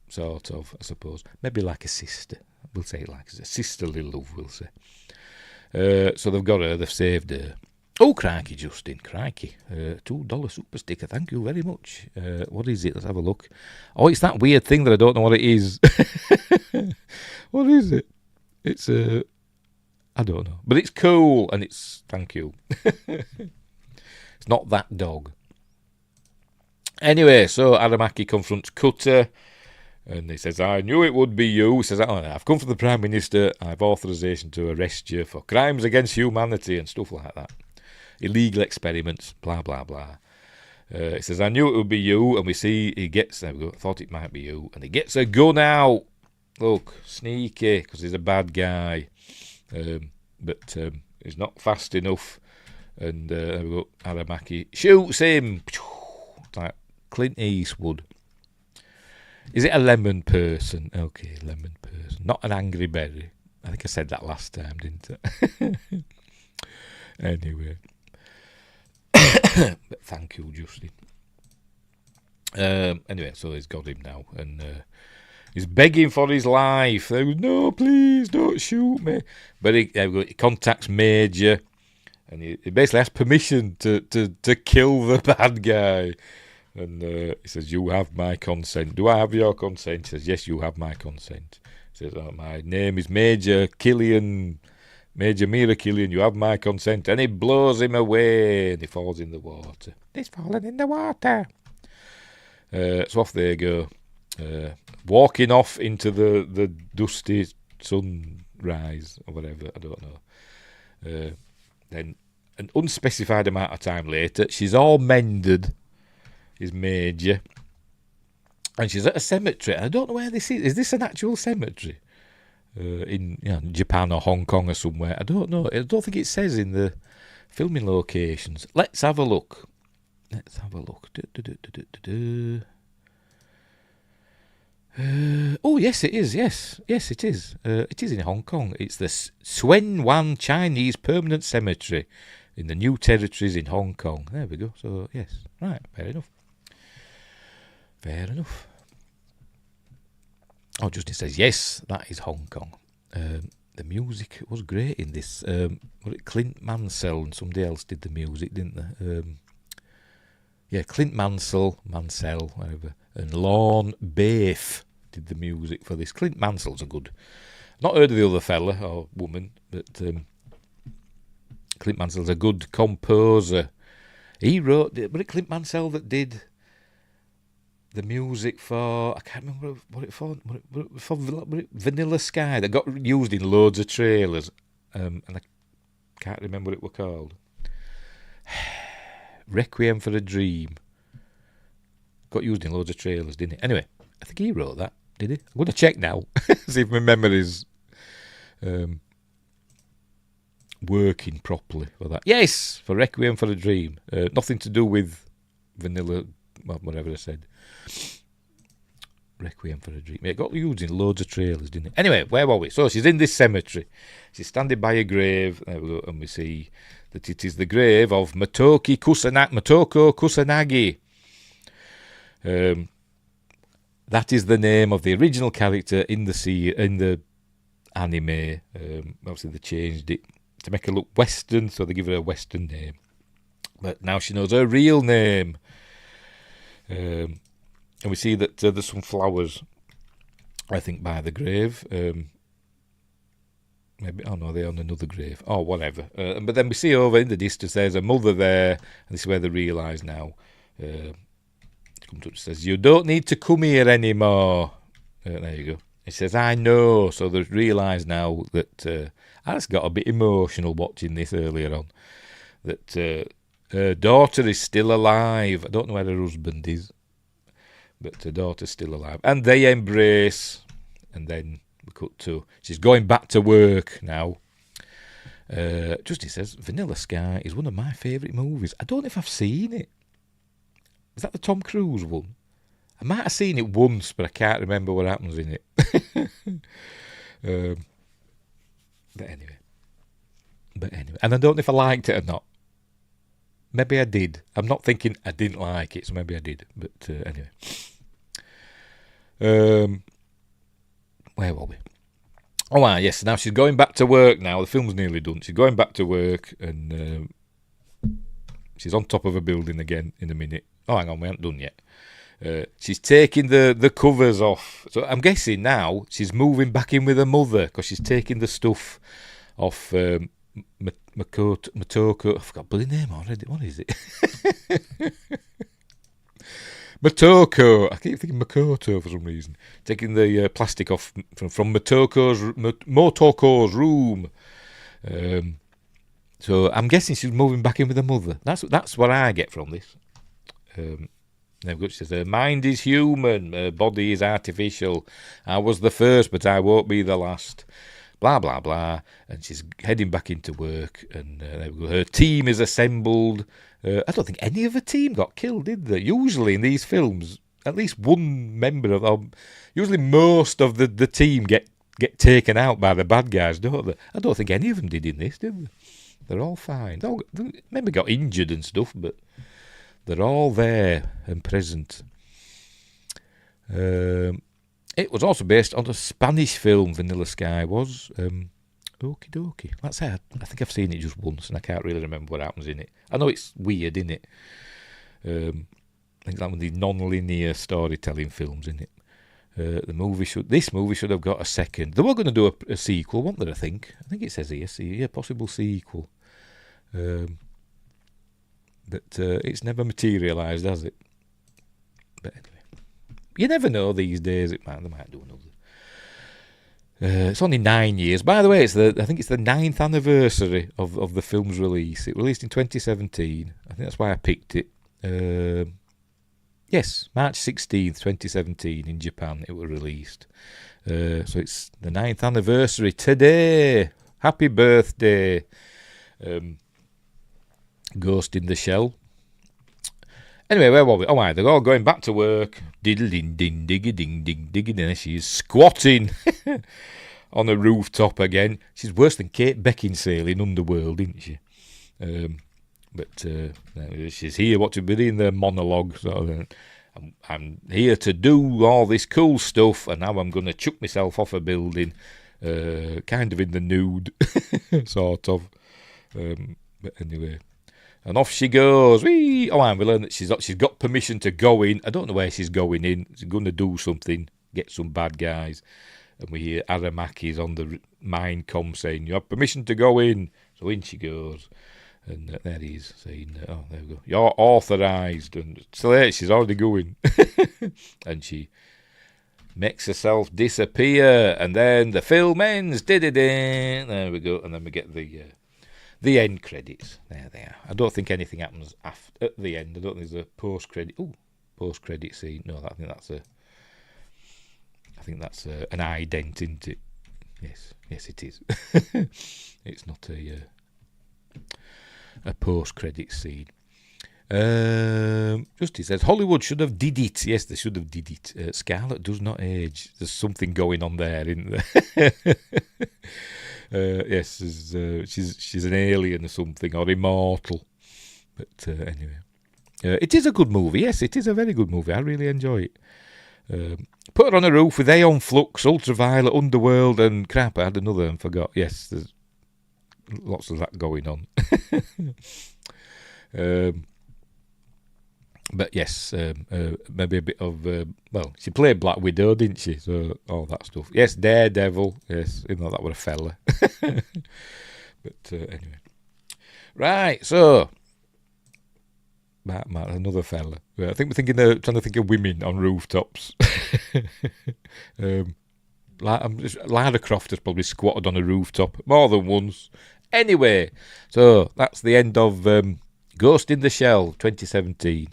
Sort of, I suppose. Maybe like a sister. We'll say it like a sisterly love, we'll say. So they've got her, they've saved her. Oh, crikey, Justin, crikey. $2 super sticker, thank you very much. What is it? Let's have a look. Oh, it's that weird thing that I don't know what it is. What is it? It's I don't know. But it's cool, and it's, thank you. It's not that dog. Anyway, so Aramaki confronts Cutter, and he says, I knew it would be you. He says, I've come from the Prime Minister. I have authorization to arrest you for crimes against humanity and stuff like that. Illegal experiments, blah, blah, blah. He says, I knew it would be you. And we see he gets, there we go, thought it might be you. And he gets a gun out. Look, sneaky, because he's a bad guy. But he's not fast enough. And there we go, Aramaki shoots him. Like Clint Eastwood. Is it a lemon person? Okay, lemon person. Not an angry berry. I think I said that last time, didn't I? Anyway. But thank you, Justin. Anyway, so he's got him now. And he's begging for his life. They go, no, please, don't shoot me. But he contacts Major. And he basically has permission to kill the bad guy. And he says, you have my consent. Do I have your consent? He says, yes, you have my consent. He says, my name is Major Killian, Major Mira Killian, you have my consent. And he blows him away and he falls in the water. He's fallen in the water. So off they go. walking off into the dusty sunrise or whatever, I don't know. Then an unspecified amount of time later, she's all mended, is Major, and she's at a cemetery. I don't know where this is. Is this an actual cemetery? In Japan or Hong Kong or somewhere? I don't know. I don't think it says in the filming locations. Let's have a look. Oh, yes, it is. Yes, it is. It is in Hong Kong. It's the Suen Wan Chinese Permanent Cemetery in the New Territories in Hong Kong. There we go. So, yes. Right, fair enough. Oh, Justin says, yes, that is Hong Kong. The music was great in this. Was it Clint Mansell and somebody else did the music, didn't they? Clint Mansell, whatever, and Lorne Baif did the music for this. Clint Mansell's a good... Not heard of the other fella or woman, but Clint Mansell's a good composer. He wrote... Was it Clint Mansell that did the music for... I can't remember what it for. Was it Vanilla Sky that got used in loads of trailers, and I can't remember what it were called. Requiem for a Dream. Got used in loads of trailers, didn't it? Anyway, I think he wrote that, did he? I'm going to check now, see if my memory's working properly for that. Yes, for Requiem for a Dream. Nothing to do with Vanilla, whatever I said. Requiem for a Dream. It got used in loads of trailers, didn't it? Anyway, where were we? So she's in this cemetery. She's standing by a grave. There we go, and we see that it is the grave of Motoko Kusanagi. That is the name of the original character in the anime. Obviously, they changed it to make her look Western, so they give her a Western name. But now she knows her real name. And we see that there's some flowers, I think, by the grave. Maybe, oh no, they're on another grave. Oh, whatever. But then we see over in the distance there's a mother there, and this is where they realise now. It says, "You don't need to come here anymore." There you go. It says, "I know." So they realise now that I just got a bit emotional watching this earlier on. That her daughter is still alive. I don't know where her husband is, but her daughter's still alive, and they embrace. And then we cut to she's going back to work now. Justy says, "Vanilla Sky is one of my favourite movies." I don't know if I've seen it. Is that the Tom Cruise one? I might have seen it once, but I can't remember what happens in it. But anyway. And I don't know if I liked it or not. Maybe I did. I'm not thinking I didn't like it, so maybe I did. But anyway. Where were we? Oh, yes. Now she's going back to work now. The film's nearly done. She's going back to work, and she's on top of a building again in a minute. Oh, hang on, we haven't done yet. She's taking the covers off. So I'm guessing now she's moving back in with her mother because she's taking the stuff off Motoko. I forgot the name already. What is it? Motoko. I keep thinking Makoto for some reason. Taking the plastic off from Motoko's room. So I'm guessing she's moving back in with her mother. That's what I get from this. She says, "Her mind is human, her body is artificial. I was the first, but I won't be the last." Blah, blah, blah. And she's heading back into work, and her team is assembled. I don't think any of the team got killed, did they? Usually in these films, at least one member of them, usually most of the team get taken out by the bad guys, don't they? I don't think any of them did in this, did they? They're all fine. They maybe got injured and stuff, but they're all there and present. It was also based on a Spanish film, Vanilla Sky was. Okie dokie. Like I say, I think I've seen it just once, and I can't really remember what happens in it. I know it's weird, isn't it? I think it's like one of these non-linear storytelling films, isn't it? This movie should have got a second. They were going to do a sequel, weren't they? I think it says here, possible sequel. But it's never materialised, has it? But anyway, you never know these days. They might do another. It's only 9 years. By the way, I think it's the 9th anniversary of the film's release. It released in 2017. I think that's why I picked it. Yes, March 16th, 2017 in Japan it was released. So it's the 9th anniversary today. Happy birthday. Ghost in the Shell. Anyway, where were we? Oh, they're all going back to work. Diddle ding ding diggy ding ding diggy. There she is squatting on a rooftop again. She's worse than Kate Beckinsale in Underworld, isn't she? But she's here watching me in the monologue. So, I'm here to do all this cool stuff, and now I'm going to chuck myself off a building, kind of in the nude, sort of. But anyway. And off she goes. Whee! Oh, and we learn that she's got permission to go in. I don't know where she's going in. She's going to do something, get some bad guys. And we hear Aramaki's on the mine comm saying, you have permission to go in. So in she goes. And there he is saying, oh, there we go. You're authorised. And so there, she's already going. And she makes herself disappear. And then the film ends. There we go. And then we get the end credits. There they are. I don't think anything happens at the end. I don't think there's a post-credit scene. No, I think that's an ident, isn't it? Yes, it is. It's not a post-credit scene. Justy says Hollywood should have did it. Yes, they should have did it. Scarlett does not age. There's something going on there, isn't there? Yes, she's an alien or something, or immortal. But anyway, it is a good movie. Yes, it is a very good movie. I really enjoy it. Put her on a roof with Aeon Flux, Ultraviolet, Underworld, and crap. I had another and forgot. Yes, there's lots of that going on. But yes, maybe a bit of, she played Black Widow, didn't she? So, all that stuff. Yes, Daredevil. Yes, even though that was a fella. But anyway. Right, so. Matt, another fella. I think we're trying to think of women on rooftops. Lara Croft has probably squatted on a rooftop more than once. Anyway, so that's the end of Ghost in the Shell 2017.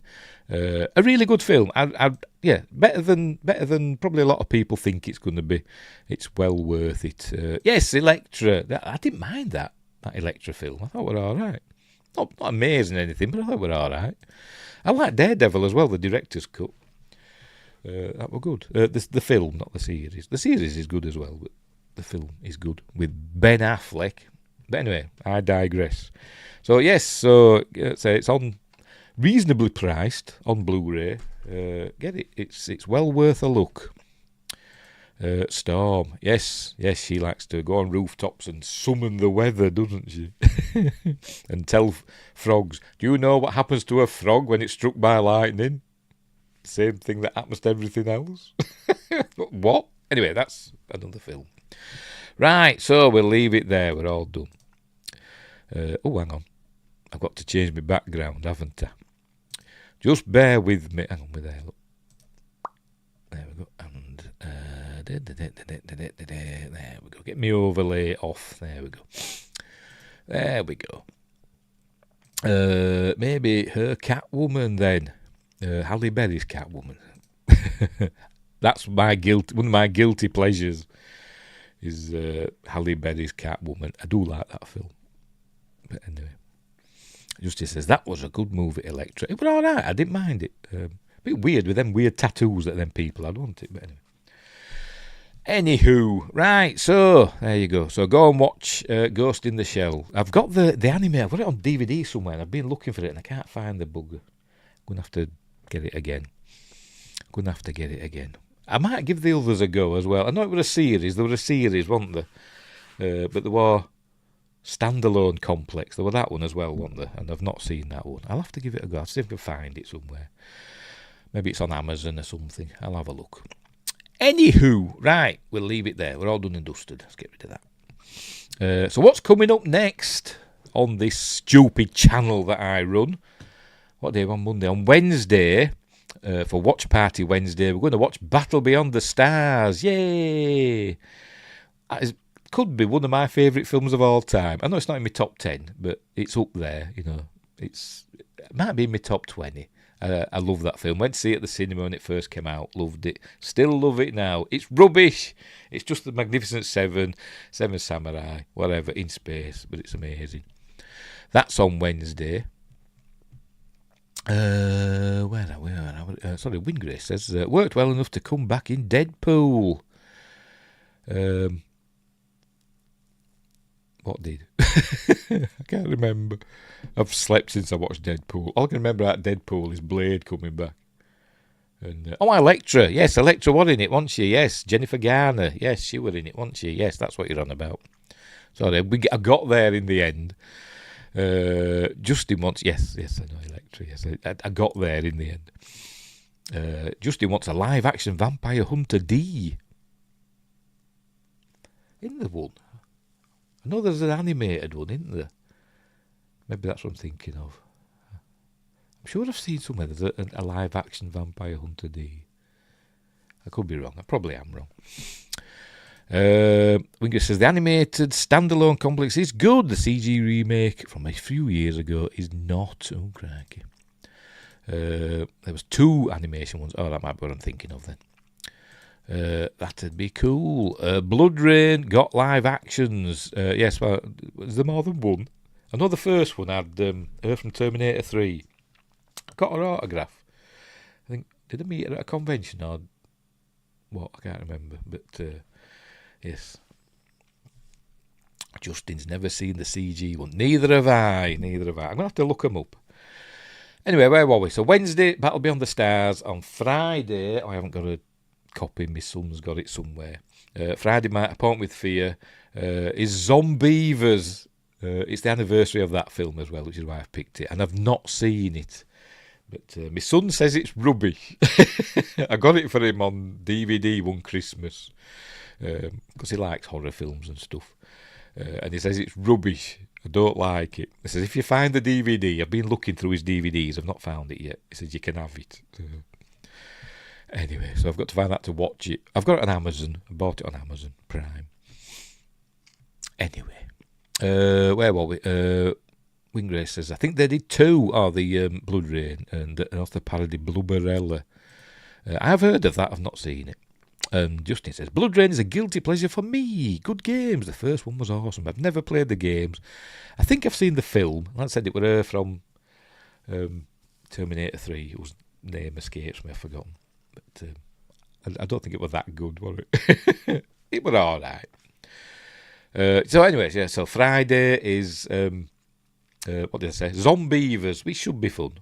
A really good film. Better than probably a lot of people think it's going to be. It's well worth it. Yes, Elektra. I didn't mind that Elektra film. I thought we were all right. Not amazing or anything, but I thought we were all right. I like Daredevil as well, the director's cut. That were good. The film, not the series. The series is good as well, but the film is good with Ben Affleck. But anyway, I digress. So yes, it's on reasonably priced on Blu-ray. Get it. It's well worth a look. Storm. Yes, she likes to go on rooftops and summon the weather, doesn't she? And tell frogs, do you know what happens to a frog when it's struck by lightning? Same thing that happens to everything else. What? Anyway, that's another film. Right, so we'll leave it there. We're all done. Hang on. I've got to change my background, haven't I? Just bear with me. Hang on, we're there. Look. There we go. And there we go. Get me overlay off. There we go. There we go. Maybe her Catwoman then. Halle Berry's Catwoman. That's one of my guilty pleasures is Halle Berry's Catwoman. I do like that film. But anyway. Justice says, that was a good movie, Elektra. It was alright, I didn't mind it. A bit weird with them weird tattoos that them people had, wasn't it? But anyway. Anywho, right, so there you go. So go and watch Ghost in the Shell. I've got the anime, I've got it on DVD somewhere, and I've been looking for it, and I can't find the bugger. I'm going to have to get it again. I might give the others a go as well. I know it was a series. There was a series, wasn't there? But there were Standalone Complex. There were that one as well, wasn't there? And I've not seen that one. I'll have to give it a go. I'll see if I can find it somewhere. Maybe it's on Amazon or something. I'll have a look. Anywho, right, we'll leave it there. We're all done and dusted. Let's get rid of that. So what's coming up next on this stupid channel that I run? What day? On Monday. On Wednesday, for Watch Party Wednesday. We're going to watch Battle Beyond the Stars. Yay! It could be one of my favourite films of all time. I know it's not in my top 10, but it's up there. It might be in my top 20. I love that film. Went to see it at the cinema when it first came out. Loved it. Still love it now. It's rubbish. It's just the Magnificent Seven, Seven Samurai, whatever, in space. But it's amazing. That's on Wednesday. Sorry, Wingrace says, worked well enough to come back in Deadpool. What did? I can't remember. I've slept since I watched Deadpool. All I can remember about Deadpool is Blade coming back. And Elektra. Yes, Elektra was in it, wasn't she? Yes, Jennifer Garner. Yes, she was in it, wasn't she? Yes, that's what you're on about. Sorry, I got there in the end. Justin wants... Yes, I know Elektra. Yes, I got there in the end. Justin wants a live-action Vampire Hunter D. Isn't there one? I know there's an animated one, isn't there? Maybe that's what I'm thinking of. I'm sure I've seen somewhere there's a live-action Vampire Hunter D. I could be wrong. I probably am wrong. Winger says, the animated standalone complex is good. The CG remake from a few years ago is not. Oh, crikey. There was 2 animation ones. Oh, that might be what I'm thinking of then. That'd be cool. Blood Rain got live actions. Yes, well, was there more than one? I know the first one had her from Terminator 3. I got her autograph. I think, did I meet her at a convention or what? I can't remember. But, yes. Justin's never seen the CG one. Neither have I. I'm going to have to look them up. Anyway, where were we? So Wednesday, Battle Beyond the Stars. On Friday, I haven't got a copy. My son's got it somewhere. Friday, my Appointment with Fear is Zombievers. It's the anniversary of that film as well, which is why I've picked it. And I've not seen it. But my son says it's rubbish. I got it for him on DVD one Christmas. Because he likes horror films and stuff. And he says it's rubbish. I don't like it. He says, if you find the DVD, I've been looking through his DVDs, I've not found it yet. He says, you can have it. Anyway, so I've got to find that to watch it. I've got it on Amazon. I bought it on Amazon Prime. Anyway, where were we? Wingrace says, I think they did 2. The Blood Rain and also the parody Blubberella. I've heard of that. I've not seen it. And Justin says, Blood Rain is a guilty pleasure for me. Good games. The first one was awesome. I've never played the games. I think I've seen the film. Like I said, it was her from Terminator 3. Whose name escapes me. I've forgotten. But I don't think it was that good, was it? It was all right. So anyways, yeah, so Friday is, what did I say? Zombievers, which should be fun.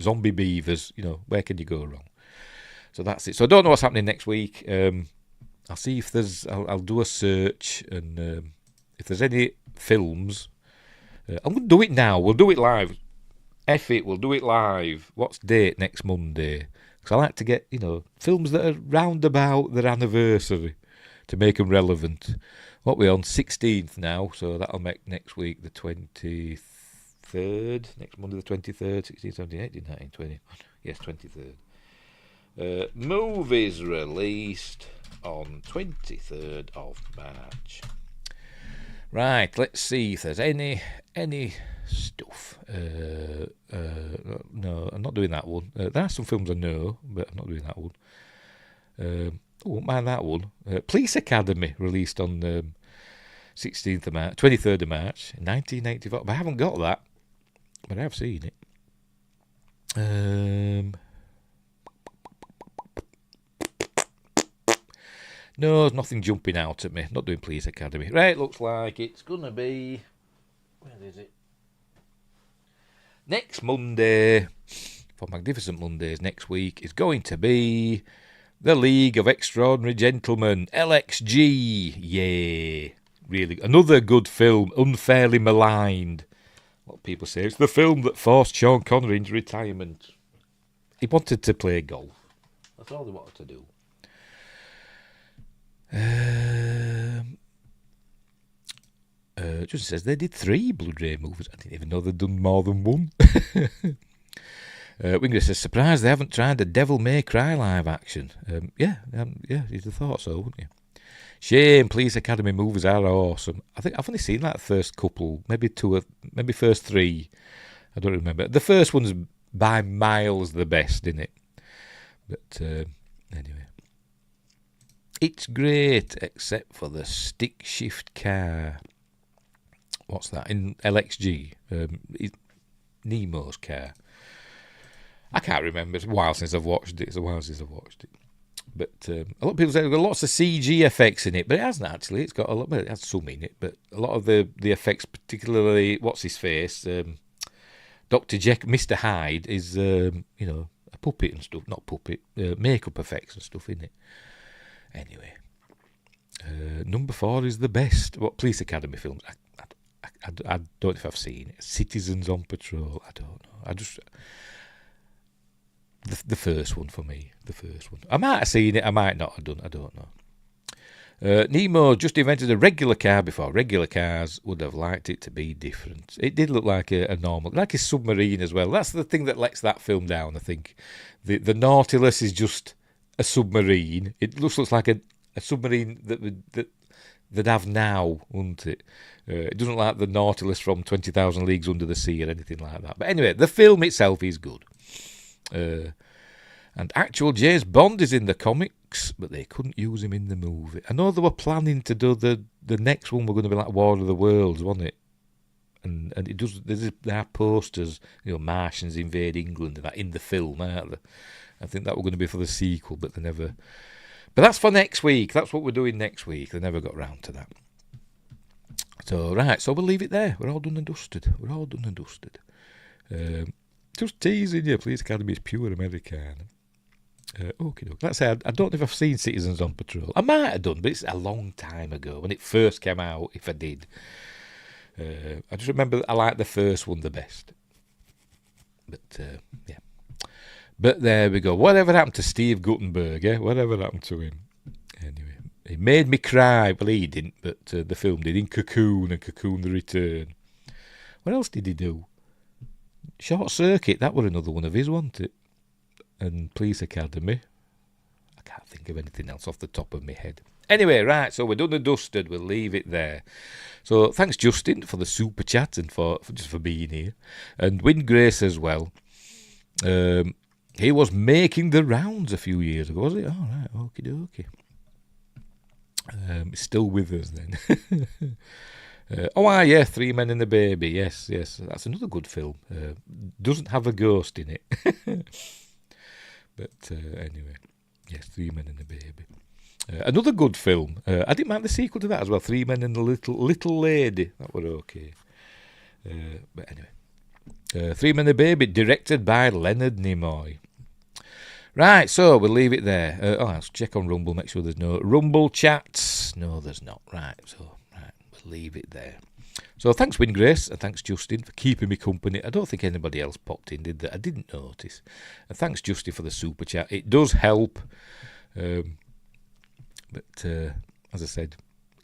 Zombie beavers, where can you go wrong? So that's it. So I don't know what's happening next week. I'll see if I'll do a search, and if there's any films, I'm going to do it now. We'll do it live. F it, we'll do it live. What's date next Monday? Because I like to get, films that are round about their anniversary to make them relevant. What we're on, 16th now, so that'll make next week the 23rd. Next Monday the 23rd, 16, 17, 18, 19, 20. Yes, 23rd. Movies released on 23rd of March. Right, let's see if there's any stuff. No, I'm not doing that one. There are some films I know, but I'm not doing that one. I won't mind that one. Police Academy released on 16th of March, 23rd of March, 1984. But I haven't got that, but I have seen it. No, there's nothing jumping out at me. Not doing Police Academy. Right, looks like it's going to be... Where is it? Next Monday, for Magnificent Mondays next week, is going to be The League of Extraordinary Gentlemen, LXG. Yay. Really, another good film, unfairly maligned. A lot of people say it's the film that forced Sean Connery into retirement. He wanted to play golf. That's all he wanted to do. Just says they did 3 Blood Rain movies. I didn't even know they'd done more than one. Wingray says, surprised they haven't tried the Devil May Cry live action. Yeah, you'd have thought so, wouldn't you? Shame, Police Academy movies are awesome. I think I've only seen that first couple, maybe two, maybe first three. I don't remember. The first one's by miles the best, isn't it? But anyway. It's great, except for the stick shift car. What's that? In LXG? Nemo's car. I can't remember. It's a while since I've watched it. But a lot of people say there's got lots of CG effects in it, but it hasn't actually. It's got a lot. Well, it has some in it, but a lot of the effects, particularly what's his face, Dr. Jekyll, Mr. Hyde, is a puppet and stuff. Not puppet, makeup effects and stuff in it. Anyway, number 4 is the best. What Police Academy films? I don't know if I've seen it. Citizens on Patrol. I don't know. I just. The first one for me. The first one. I might have seen it. I might not have done. I don't know. Nemo just invented a regular car before regular cars would have liked it to be different. It did look like a normal, like a submarine as well. That's the thing that lets that film down, I think. The Nautilus is just a submarine. It looks like a submarine that they'd have now, wouldn't it? It doesn't like the Nautilus from 20,000 Leagues Under the Sea or anything like that. But anyway, the film itself is good. And actual James Bond is in the comics, but they couldn't use him in the movie. I know they were planning to do the next one. Were going to be like War of the Worlds, wasn't it? And it does. There are posters, Martians invade England and that in the film, aren't there? I think that were going to be for the sequel, but they never. But that's for next week. That's what we're doing next week. They never got round to that. So right, so we'll leave it there. We're all done and dusted. Just teasing you. Police Academy is pure Americana. Okay, that's it. I don't know if I've seen Citizens on Patrol. I might have done, but it's a long time ago when it first came out. If I did, I just remember I liked the first one the best. But yeah. But there we go. Whatever happened to Steve Guttenberg? Whatever happened to him? Anyway, he made me cry. Well, he didn't, but the film did. In Cocoon and Cocoon: The Return. What else did he do? Short Circuit. That were another one of his, wasn't it? And Police Academy. I can't think of anything else off the top of my head. Anyway, right, so we're done and dusted. We'll leave it there. So thanks, Justin, for the super chat and for being here. And Windgrace as well. He was making the rounds a few years ago, was it? All right, okie dokie. Still with us then. Yeah, Three Men and a Baby. Yes, that's another good film. Doesn't have a ghost in it. But anyway, yes, Three Men and a Baby. Another good film. I didn't mind the sequel to that as well. Three Men and a Little Lady. That were okay. But anyway, Three Men and a Baby, directed by Leonard Nimoy. Right, so we'll leave it there. Let's check on Rumble, make sure there's no Rumble chats. No, there's not. Right, we'll leave it there. So thanks, Windgrace, and thanks, Justin, for keeping me company. I don't think anybody else popped in, did they? I didn't notice. And thanks, Justin, for the super chat. It does help. But as I said,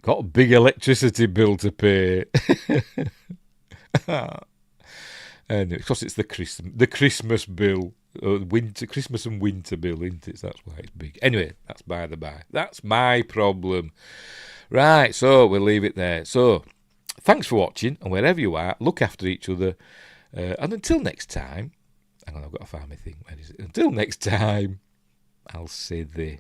got a big electricity bill to pay. And because it's the Christmas bill. Christmas and winter bill, isn't it? That's why it's big. Anyway, that's by the by. That's my problem. Right, so we'll leave it there. So, thanks for watching, and wherever you are, look after each other. And until next time, hang on, I've got to find my thing. Where is it? Until next time, I'll say the...